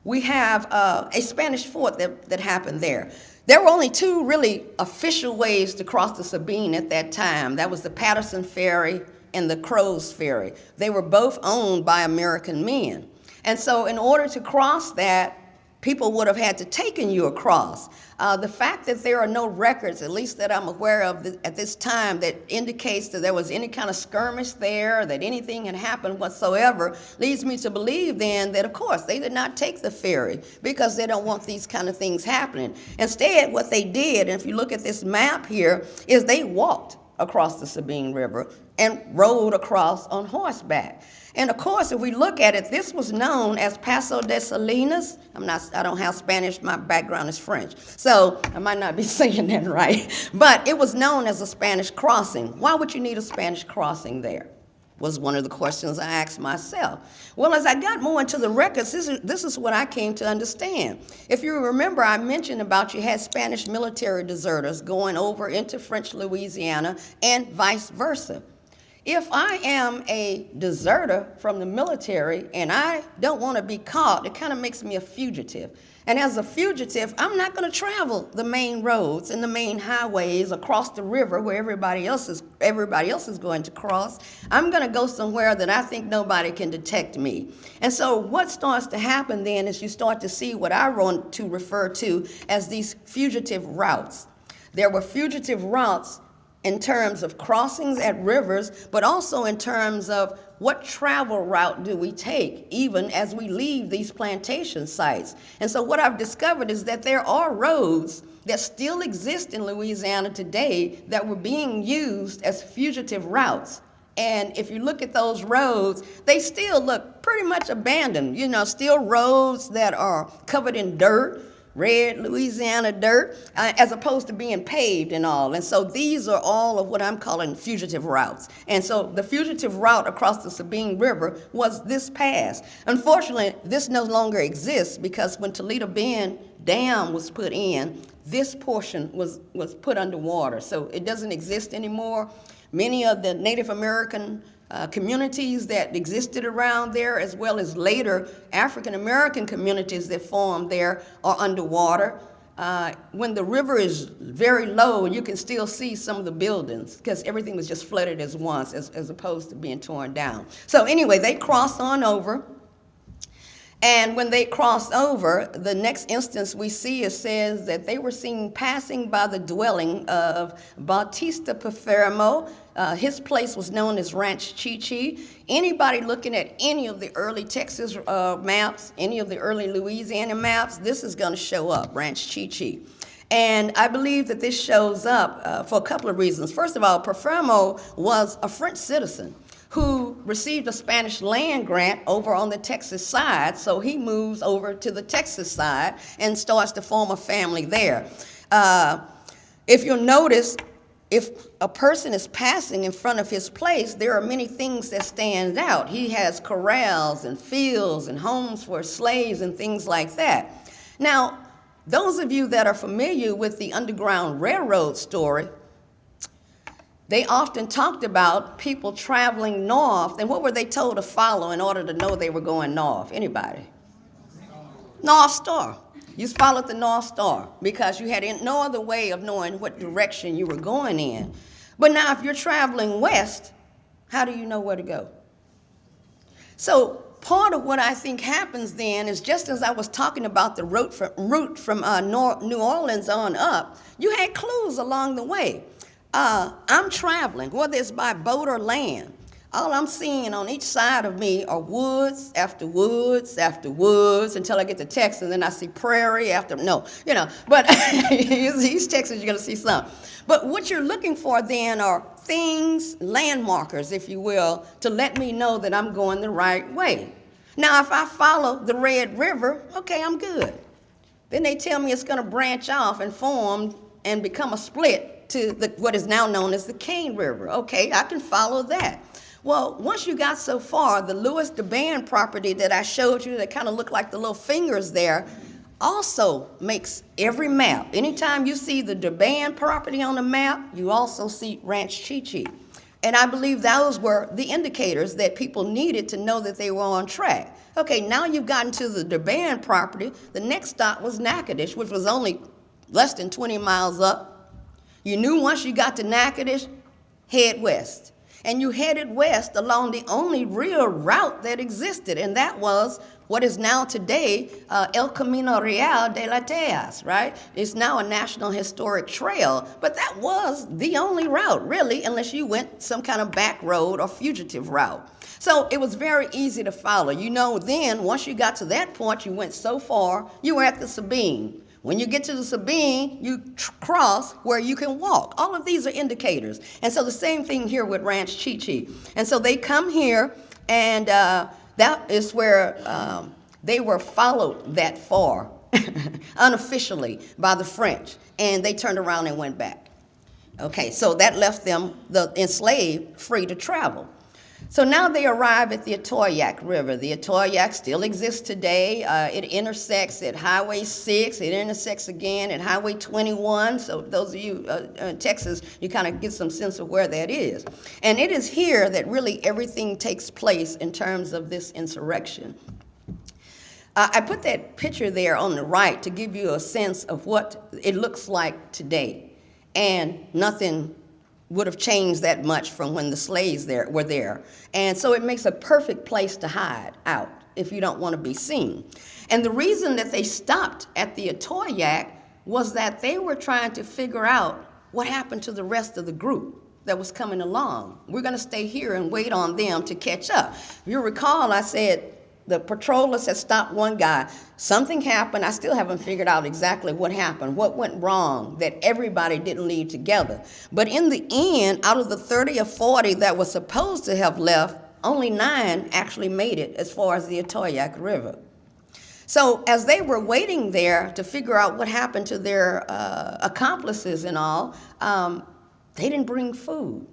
we have a Spanish fort that happened there. There were only two really official ways to cross the Sabine at that time. That was the Patterson Ferry and the Crow's Ferry. They were both owned by American men. And so in order to cross that, people would have had to taken you across. The fact that there are no records, at least that I'm aware of at this time, that indicates that there was any kind of skirmish there, that anything had happened whatsoever, leads me to believe then that, of course, they did not take the ferry because they don't want these kind of things happening. Instead, what they did, and if you look at this map here, is they walked across the Sabine River and rode across on horseback. And of course, if we look at it, this was known as Paso de Salinas. I don't have Spanish, my background is French, so I might not be saying that right. But it was known as a Spanish crossing. Why would you need a Spanish crossing there? Was one of the questions I asked myself. Well, as I got more into the records, this is what I came to understand. If you remember, I mentioned about you had Spanish military deserters going over into French Louisiana and vice versa. If I am a deserter from the military and I don't want to be caught, it kind of makes me a fugitive. And as a fugitive, I'm not going to travel the main roads and the main highways across the river where everybody else is going to cross. I'm going to go somewhere that I think nobody can detect me. And so what starts to happen then is you start to see what I want to refer to as these fugitive routes. There were fugitive routes in terms of crossings at rivers, but also in terms of what travel route do we take, even as we leave these plantation sites. And so what I've discovered is that there are roads that still exist in Louisiana today that were being used as fugitive routes. And if you look at those roads, they still look pretty much abandoned, still roads that are covered in dirt, red Louisiana dirt, as opposed to being paved and all. And so these are all of what I'm calling fugitive routes. And so the fugitive route across the Sabine River was this pass. Unfortunately, this no longer exists because when Toledo Bend Dam was put in, this portion was put underwater. So it doesn't exist anymore. Many of the Native American communities that existed around there, as well as later African American communities that formed there, are underwater. When the river is very low, you can still see some of the buildings because everything was just flooded as once, as opposed to being torn down. So anyway, they crossed on over. And when they crossed over, the next instance we see, it says that they were seen passing by the dwelling of Bautista Pafermo. His place was known as Ranch Chi-Chi. Anybody looking at any of the early Texas maps, any of the early Louisiana maps, this is going to show up, Ranch Chi-Chi. And I believe that this shows up for a couple of reasons. First of all, Pafermo was a French citizen who received a Spanish land grant over on the Texas side, so he moves over to the Texas side and starts to form a family there. If you'll notice, if a person is passing in front of his place, there are many things that stand out. He has corrals and fields and homes for slaves and things like that. Now, those of you that are familiar with the Underground Railroad story, they often talked about people traveling north, and what were they told to follow in order to know they were going north? Anybody? North Star. You followed the North Star because you had no other way of knowing what direction you were going in. But now if you're traveling west, how do you know where to go? So part of what I think happens then is, just as I was talking about the route from New Orleans on up, you had clues along the way. I'm traveling, whether it's by boat or land. All I'm seeing on each side of me are woods after woods after woods until I get to Texas, and then I see prairie after, but East Texas, you're going to see some. But what you're looking for then are things, landmarkers, if you will, to let me know that I'm going the right way. Now, if I follow the Red River, okay, I'm good. Then they tell me it's going to branch off and form and become a split to what is now known as the Cane River. Okay, I can follow that. Well, once you got so far, the Louis DeBand property that I showed you that kind of looked like the little fingers there also makes every map. Anytime you see the DeBand property on the map, you also see Ranch Chi-Chi. And I believe those were the indicators that people needed to know that they were on track. Okay, now you've gotten to the DeBand property. The next stop was Natchitoches, which was only less than 20 miles up. You knew once you got to Natchitoches, head west. And you headed west along the only real route that existed, and that was what is now today El Camino Real de las Tejas, right? It's now a National Historic Trail, but that was the only route, really, unless you went some kind of back road or fugitive route. So it was very easy to follow. Then, once you got to that point, you went so far, you were at the Sabine. When you get to the Sabine, you cross where you can walk. All of these are indicators. And so the same thing here with Ranch Chi-Chi. And so they come here, and that is where they were followed that far, unofficially, by the French. And they turned around and went back. Okay, so that left them, the enslaved, free to travel. So now they arrive at the Atoyac River. The Atoyac still exists today. It intersects at Highway 6. It intersects again at Highway 21. So those of you in Texas, you kind of get some sense of where that is. And it is here that really everything takes place in terms of this insurrection. I put that picture there on the right to give you a sense of what it looks like today. And nothing would have changed that much from when the slaves were there. And so it makes a perfect place to hide out if you don't want to be seen. And the reason that they stopped at the Atoyac was that they were trying to figure out what happened to the rest of the group that was coming along. We're going to stay here and wait on them to catch up. If you recall, I said the patrollers had stopped one guy. Something happened. I still haven't figured out exactly what happened, what went wrong, that everybody didn't leave together. But in the end, out of the 30 or 40 that were supposed to have left, only 9 actually made it as far as the Atoyac River. So as they were waiting there to figure out what happened to their accomplices and all, they didn't bring food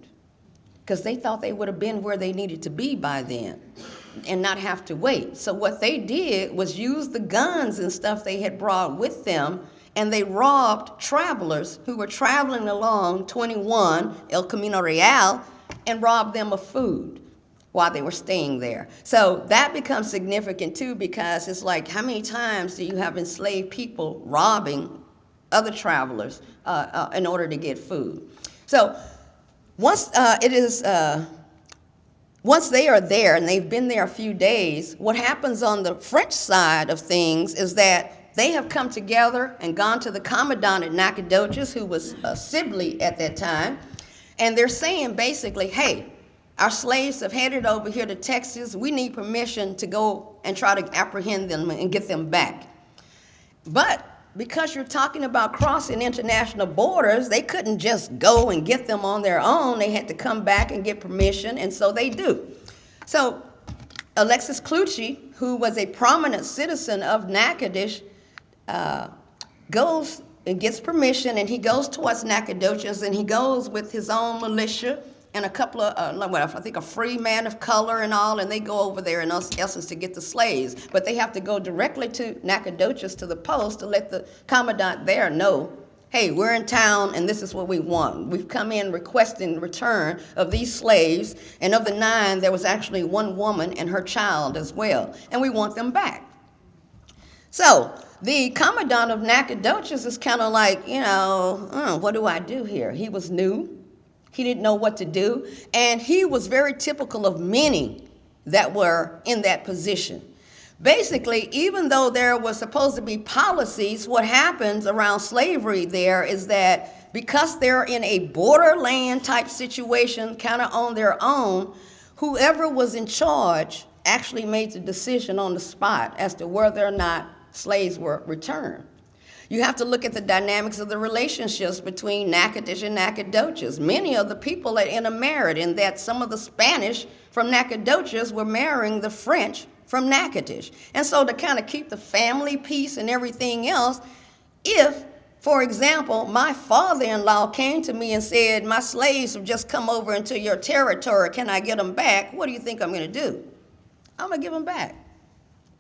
because they thought they would have been where they needed to be by then and not have to wait. So what they did was use the guns and stuff they had brought with them, and they robbed travelers who were traveling along 21 El Camino Real and robbed them of food while they were staying there. So that becomes significant too, because it's like, how many times do you have enslaved people robbing other travelers in order to get food? So once once they are there and they've been there a few days, what happens on the French side of things is that they have come together and gone to the commandant at Nacogdoches, who was Sibley at that time, and they're saying basically, hey, our slaves have headed over here to Texas. We need permission to go and try to apprehend them and get them back. But because you're talking about crossing international borders, they couldn't just go and get them on their own. They had to come back and get permission, and so they do. So Alexis Clucci, who was a prominent citizen of Natchitoches, goes and gets permission, and he goes towards Nacogdoches, and he goes with his own militia and a couple of, I think a free man of color and all, and they go over there in essence to get the slaves. But they have to go directly to Nacogdoches, to the post, to let the commandant there know, hey, we're in town and this is what we want. We've come in requesting return of these slaves, and of the 9, there was actually 1 woman and her child as well, and we want them back. So the commandant of Nacogdoches is kind of like, what do I do here? He was new. He didn't know what to do, and he was very typical of many that were in that position. Basically, even though there was supposed to be policies, what happens around slavery there is that because they're in a borderland type situation, kind of on their own, whoever was in charge actually made the decision on the spot as to whether or not slaves were returned. You have to look at the dynamics of the relationships between Natchitoches and Nacogdoches. Many of the people that intermarried, in that some of the Spanish from Nacogdoches were marrying the French from Natchitoches. And so to kind of keep the family peace and everything else, if, for example, my father-in-law came to me and said, my slaves have just come over into your territory, can I get them back? What do you think I'm going to do? I'm going to give them back,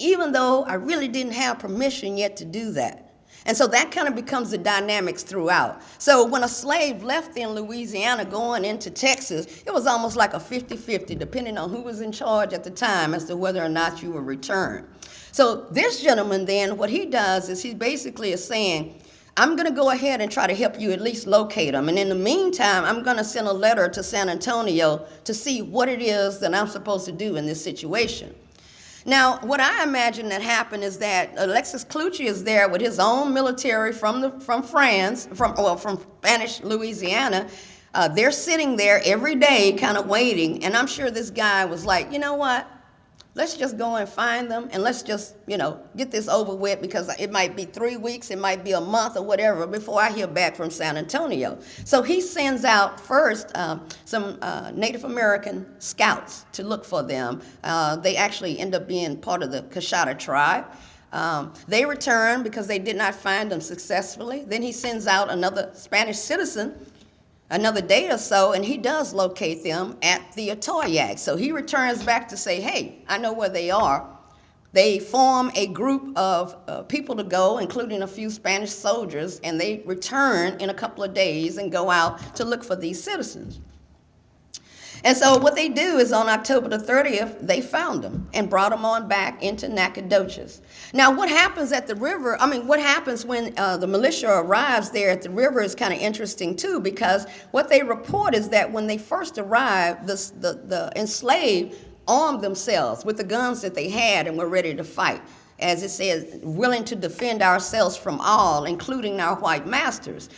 even though I really didn't have permission yet to do that. And so that kind of becomes the dynamics throughout. So when a slave left in Louisiana going into Texas, it was almost like a 50-50, depending on who was in charge at the time as to whether or not you were returned. So this gentleman then, what he does is he basically is saying, I'm going to go ahead and try to help you at least locate them. And in the meantime, I'm going to send a letter to San Antonio to see what it is that I'm supposed to do in this situation. Now, what I imagine that happened is that Alexis Cluchey is there with his own military from France, from Spanish Louisiana. They're sitting there every day kind of waiting, and I'm sure this guy was like, you know what? Let's just go and find them, and let's just, get this over with, because it might be 3 weeks, it might be a month or whatever before I hear back from San Antonio. So he sends out first some Native American scouts to look for them. They actually end up being part of the Coshada tribe. They return because they did not find them successfully. Then he sends out another Spanish citizen another day or so, and he does locate them at the Atoyac. So he returns back to say, hey, I know where they are. They form a group of people to go, including a few Spanish soldiers, and they return in a couple of days and go out to look for these citizens. And so what they do is on October the 30th, they found them and brought them on back into Nacogdoches. Now, what happens at the river, what happens when the militia arrives there at the river is kind of interesting too, because what they report is that when they first arrived, the enslaved armed themselves with the guns that they had and were ready to fight. As it says, willing to defend ourselves from all, including our white masters.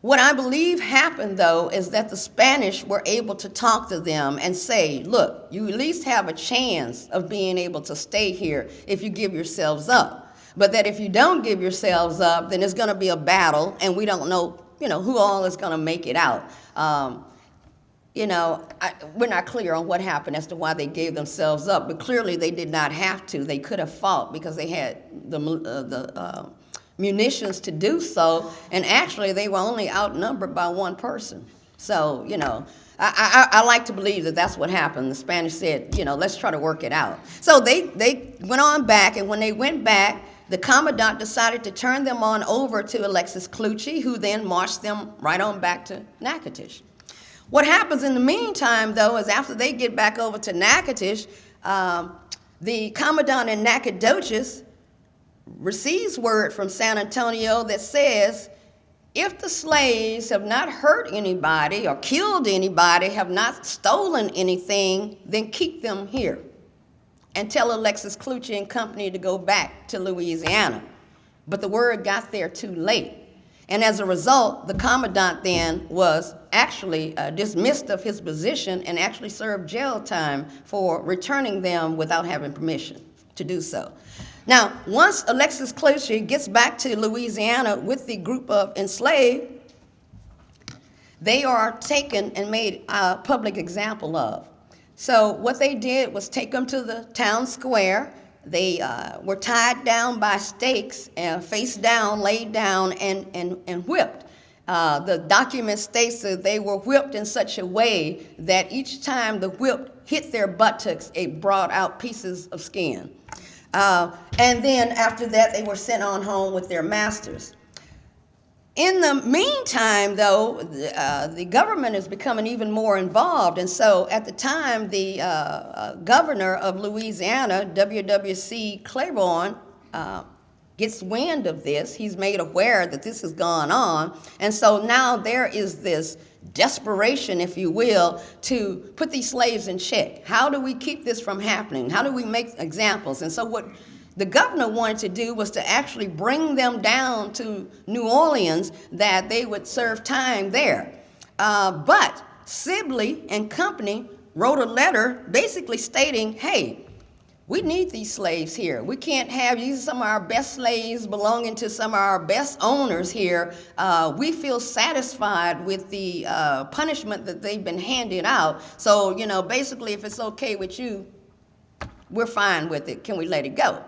What I believe happened, though, is that the Spanish were able to talk to them and say, look, you at least have a chance of being able to stay here if you give yourselves up. But that if you don't give yourselves up, then it's going to be a battle, and we don't know, who all is going to make it out. We're not clear on what happened as to why they gave themselves up, but clearly they did not have to. They could have fought because they had the munitions to do so, and actually they were only outnumbered by one person. So, I like to believe that that's what happened. The Spanish said, let's try to work it out. So they went on back, and when they went back, the commandant decided to turn them on over to Alexis Cluchey, who then marched them right on back to Natchitoches. What happens in the meantime, though, is after they get back over to Natchitoches, the commandant in Nacogdoches receives word from San Antonio that says, if the slaves have not hurt anybody or killed anybody, have not stolen anything, then keep them here and tell Alexis Cluchey and company to go back to Louisiana. But the word got there too late. And as a result, the commandant then was actually dismissed of his position and actually served jail time for returning them without having permission to do so. Now, once Alexis Cluchey gets back to Louisiana with the group of enslaved, they are taken and made a public example of. So what they did was take them to the town square. they were tied down by stakes, face down, laid down, and whipped. The document states that they were whipped in such a way that each time the whip hit their buttocks, it brought out pieces of skin. And then after that, they were sent on home with their masters. In the meantime, though, the government is becoming even more involved. And so at the time, the governor of Louisiana, W.W.C. Claiborne, gets wind of this. He's made aware that this has gone on. And so now there is this desperation, if you will, to put these slaves in check. How do we keep this from happening? How do we make examples? And so what the governor wanted to do was to actually bring them down to New Orleans, that they would serve time there. But Sibley and company wrote a letter basically stating, hey, we need these slaves here. We can't have, these are some of our best slaves belonging to some of our best owners here. We feel satisfied with the punishment that they've been handed out. So, you know, basically, if it's okay with you, we're fine with it. Can we let it go?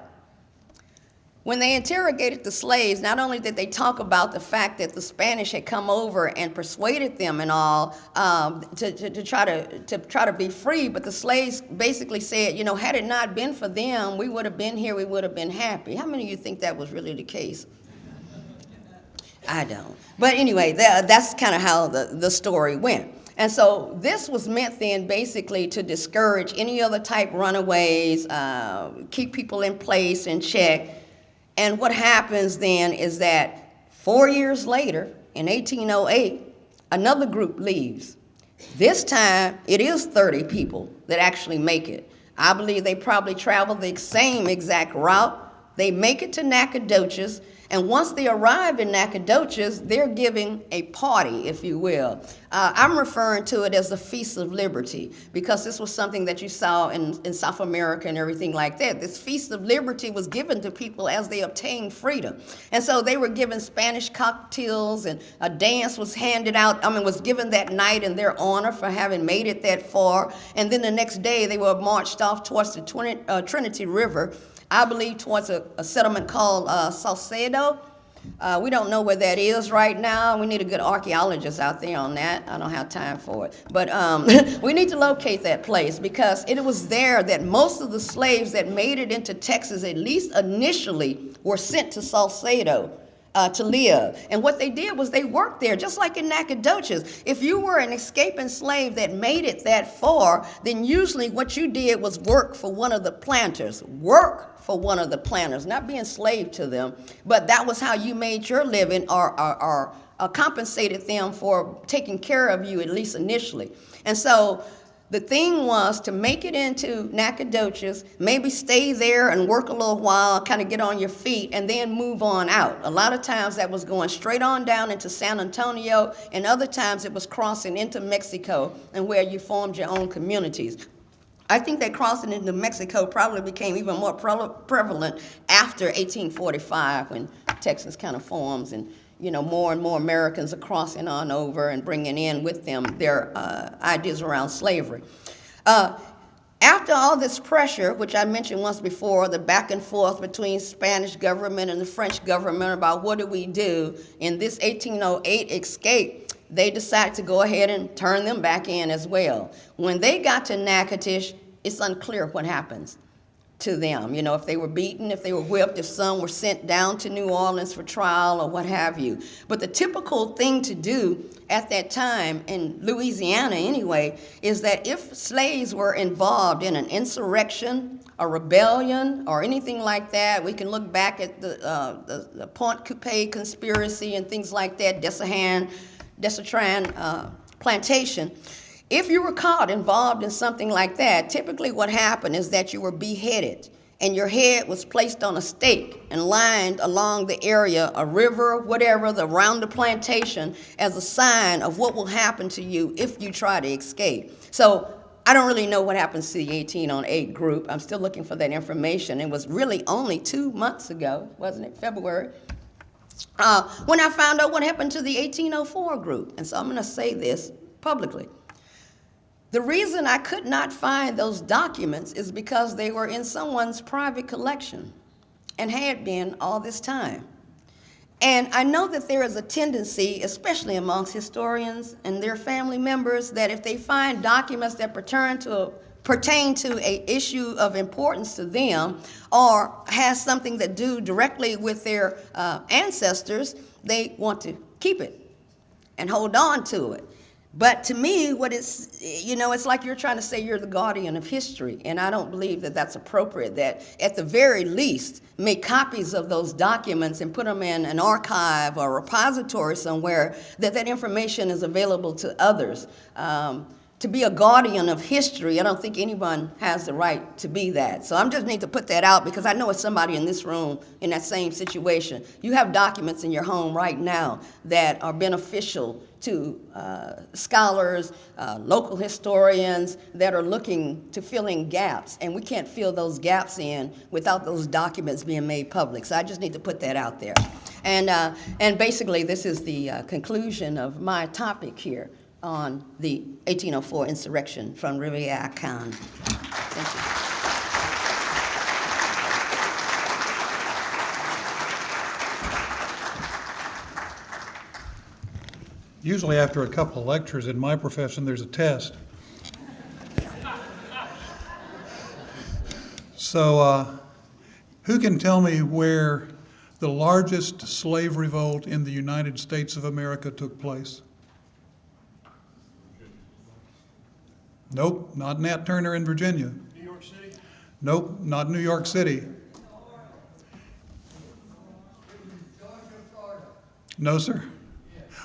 When they interrogated the slaves, not only did they talk about the fact that the Spanish had come over and persuaded them and all to try to be free, but the slaves basically said, you know, had it not been for them, we would have been here, we would have been happy. How many of you think that was really the case? I don't. But anyway, that's kind of how the story went. And so this was meant then basically to discourage any other type runaways, keep people in place and check. And what happens then is that 4 years later, in 1808, another group leaves. This time, it is 30 people that actually make it. I believe they probably travel the same exact route. They make it to Nacogdoches, and once they arrive in Nacogdoches, they're giving a party, if you will. I'm referring to it as the Feast of Liberty, because this was something that you saw in South America and everything like that. This Feast of Liberty was given to people as they obtained freedom. And so they were given Spanish cocktails, and a dance was handed out, was given that night in their honor for having made it that far. And then the next day, they were marched off towards the Trinity River, I believe towards a settlement called Salcedo. We don't know where that is right now. We need a good archaeologist out there on that. I don't have time for it. But we need to locate that place, because it was there that most of the slaves that made it into Texas, at least initially, were sent to Salcedo to live. And what they did was they worked there, just like in Nacogdoches. If you were an escaping slave that made it that far, then usually what you did was work for one of the planters. Not be enslaved to them, but that was how you made your living, or compensated them for taking care of you, at least initially. And so the thing was to make it into Nacogdoches, maybe stay there and work a little while, kind of get on your feet, and then move on out. A lot of times that was going straight on down into San Antonio, and other times it was crossing into Mexico, and where you formed your own communities. I think that crossing into Mexico probably became even more prevalent after 1845, when Texas kind of forms, and more and more Americans are crossing on over and bringing in with them their ideas around slavery. After all this pressure, which I mentioned once before, the back and forth between Spanish government and the French government about what do we do in this 1808 escape, they decided to go ahead and turn them back in as well. When they got to Natchitoches, it's unclear what happens to them. If they were beaten, if they were whipped, if some were sent down to New Orleans for trial or what have you. But the typical thing to do at that time, in Louisiana anyway, is that if slaves were involved in an insurrection, a rebellion, or anything like that, we can look back at the Pont Coupé conspiracy and things like that, Desatran plantation. If you were caught involved in something like that, typically what happened is that you were beheaded, and your head was placed on a stake and lined along the area, a river, whatever, around the plantation, as a sign of what will happen to you if you try to escape. So I don't really know what happens to the 1808 group. I'm still looking for that information. It was really only 2 months ago, wasn't it, February, when I found out what happened to the 1804 group. And so I'm going to say this publicly. The reason I could not find those documents is because they were in someone's private collection and had been all this time. And I know that there is a tendency, especially amongst historians and their family members, that if they find documents that pertain to an issue of importance to them or has something that do directly with their ancestors, they want to keep it and hold on to it. But to me, what it's, it's like you're trying to say you're the guardian of history, and I don't believe that that's appropriate, that at the very least, make copies of those documents and put them in an archive or repository somewhere, that information is available to others. To be a guardian of history, I don't think anyone has the right to be that. So I just need to put that out because I know it's somebody in this room in that same situation. You have documents in your home right now that are beneficial to scholars, local historians that are looking to fill in gaps, and we can't fill those gaps in without those documents being made public. So I just need to put that out there. And basically, this is the conclusion of my topic here on the 1804 insurrection from Riviere Khan. Thank you. Usually after a couple of lectures in my profession, there's a test. So who can tell me where the largest slave revolt in the United States of America took place? Nope, not Nat Turner in Virginia. New York City? Nope, not New York City. No, sir.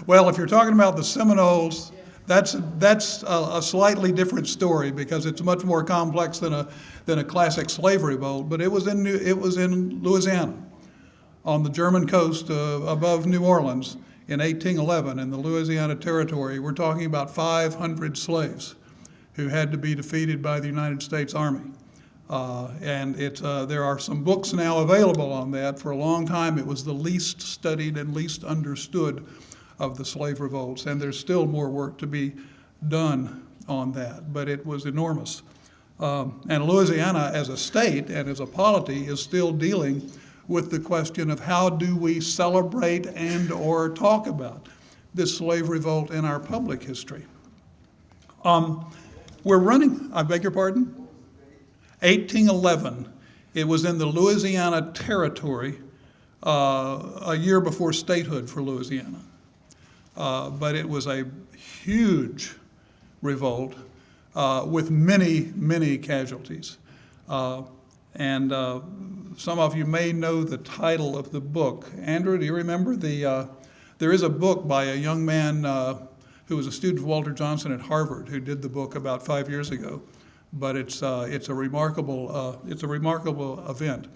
Well, if you're talking about the Seminoles, that's a slightly different story because it's much more complex than a classic slave revolt. But it was in Louisiana, on the German coast above New Orleans in 1811 in the Louisiana Territory. We're talking about 500 slaves who had to be defeated by the United States Army. And there are some books now available on that. For a long time, it was the least studied and least understood of the slave revolts, and there's still more work to be done on that, but it was enormous. And Louisiana as a state and as a polity is still dealing with the question of how do we celebrate and or talk about this slave revolt in our public history. We're running, I beg your pardon? 1811. It was in the Louisiana Territory a year before statehood for Louisiana. But it was a huge revolt with many, many casualties. And some of you may know the title of the book. Andrew, do you remember? There is a book by a young man who was a student of Walter Johnson at Harvard who did the book about 5 years ago. But it's a remarkable event.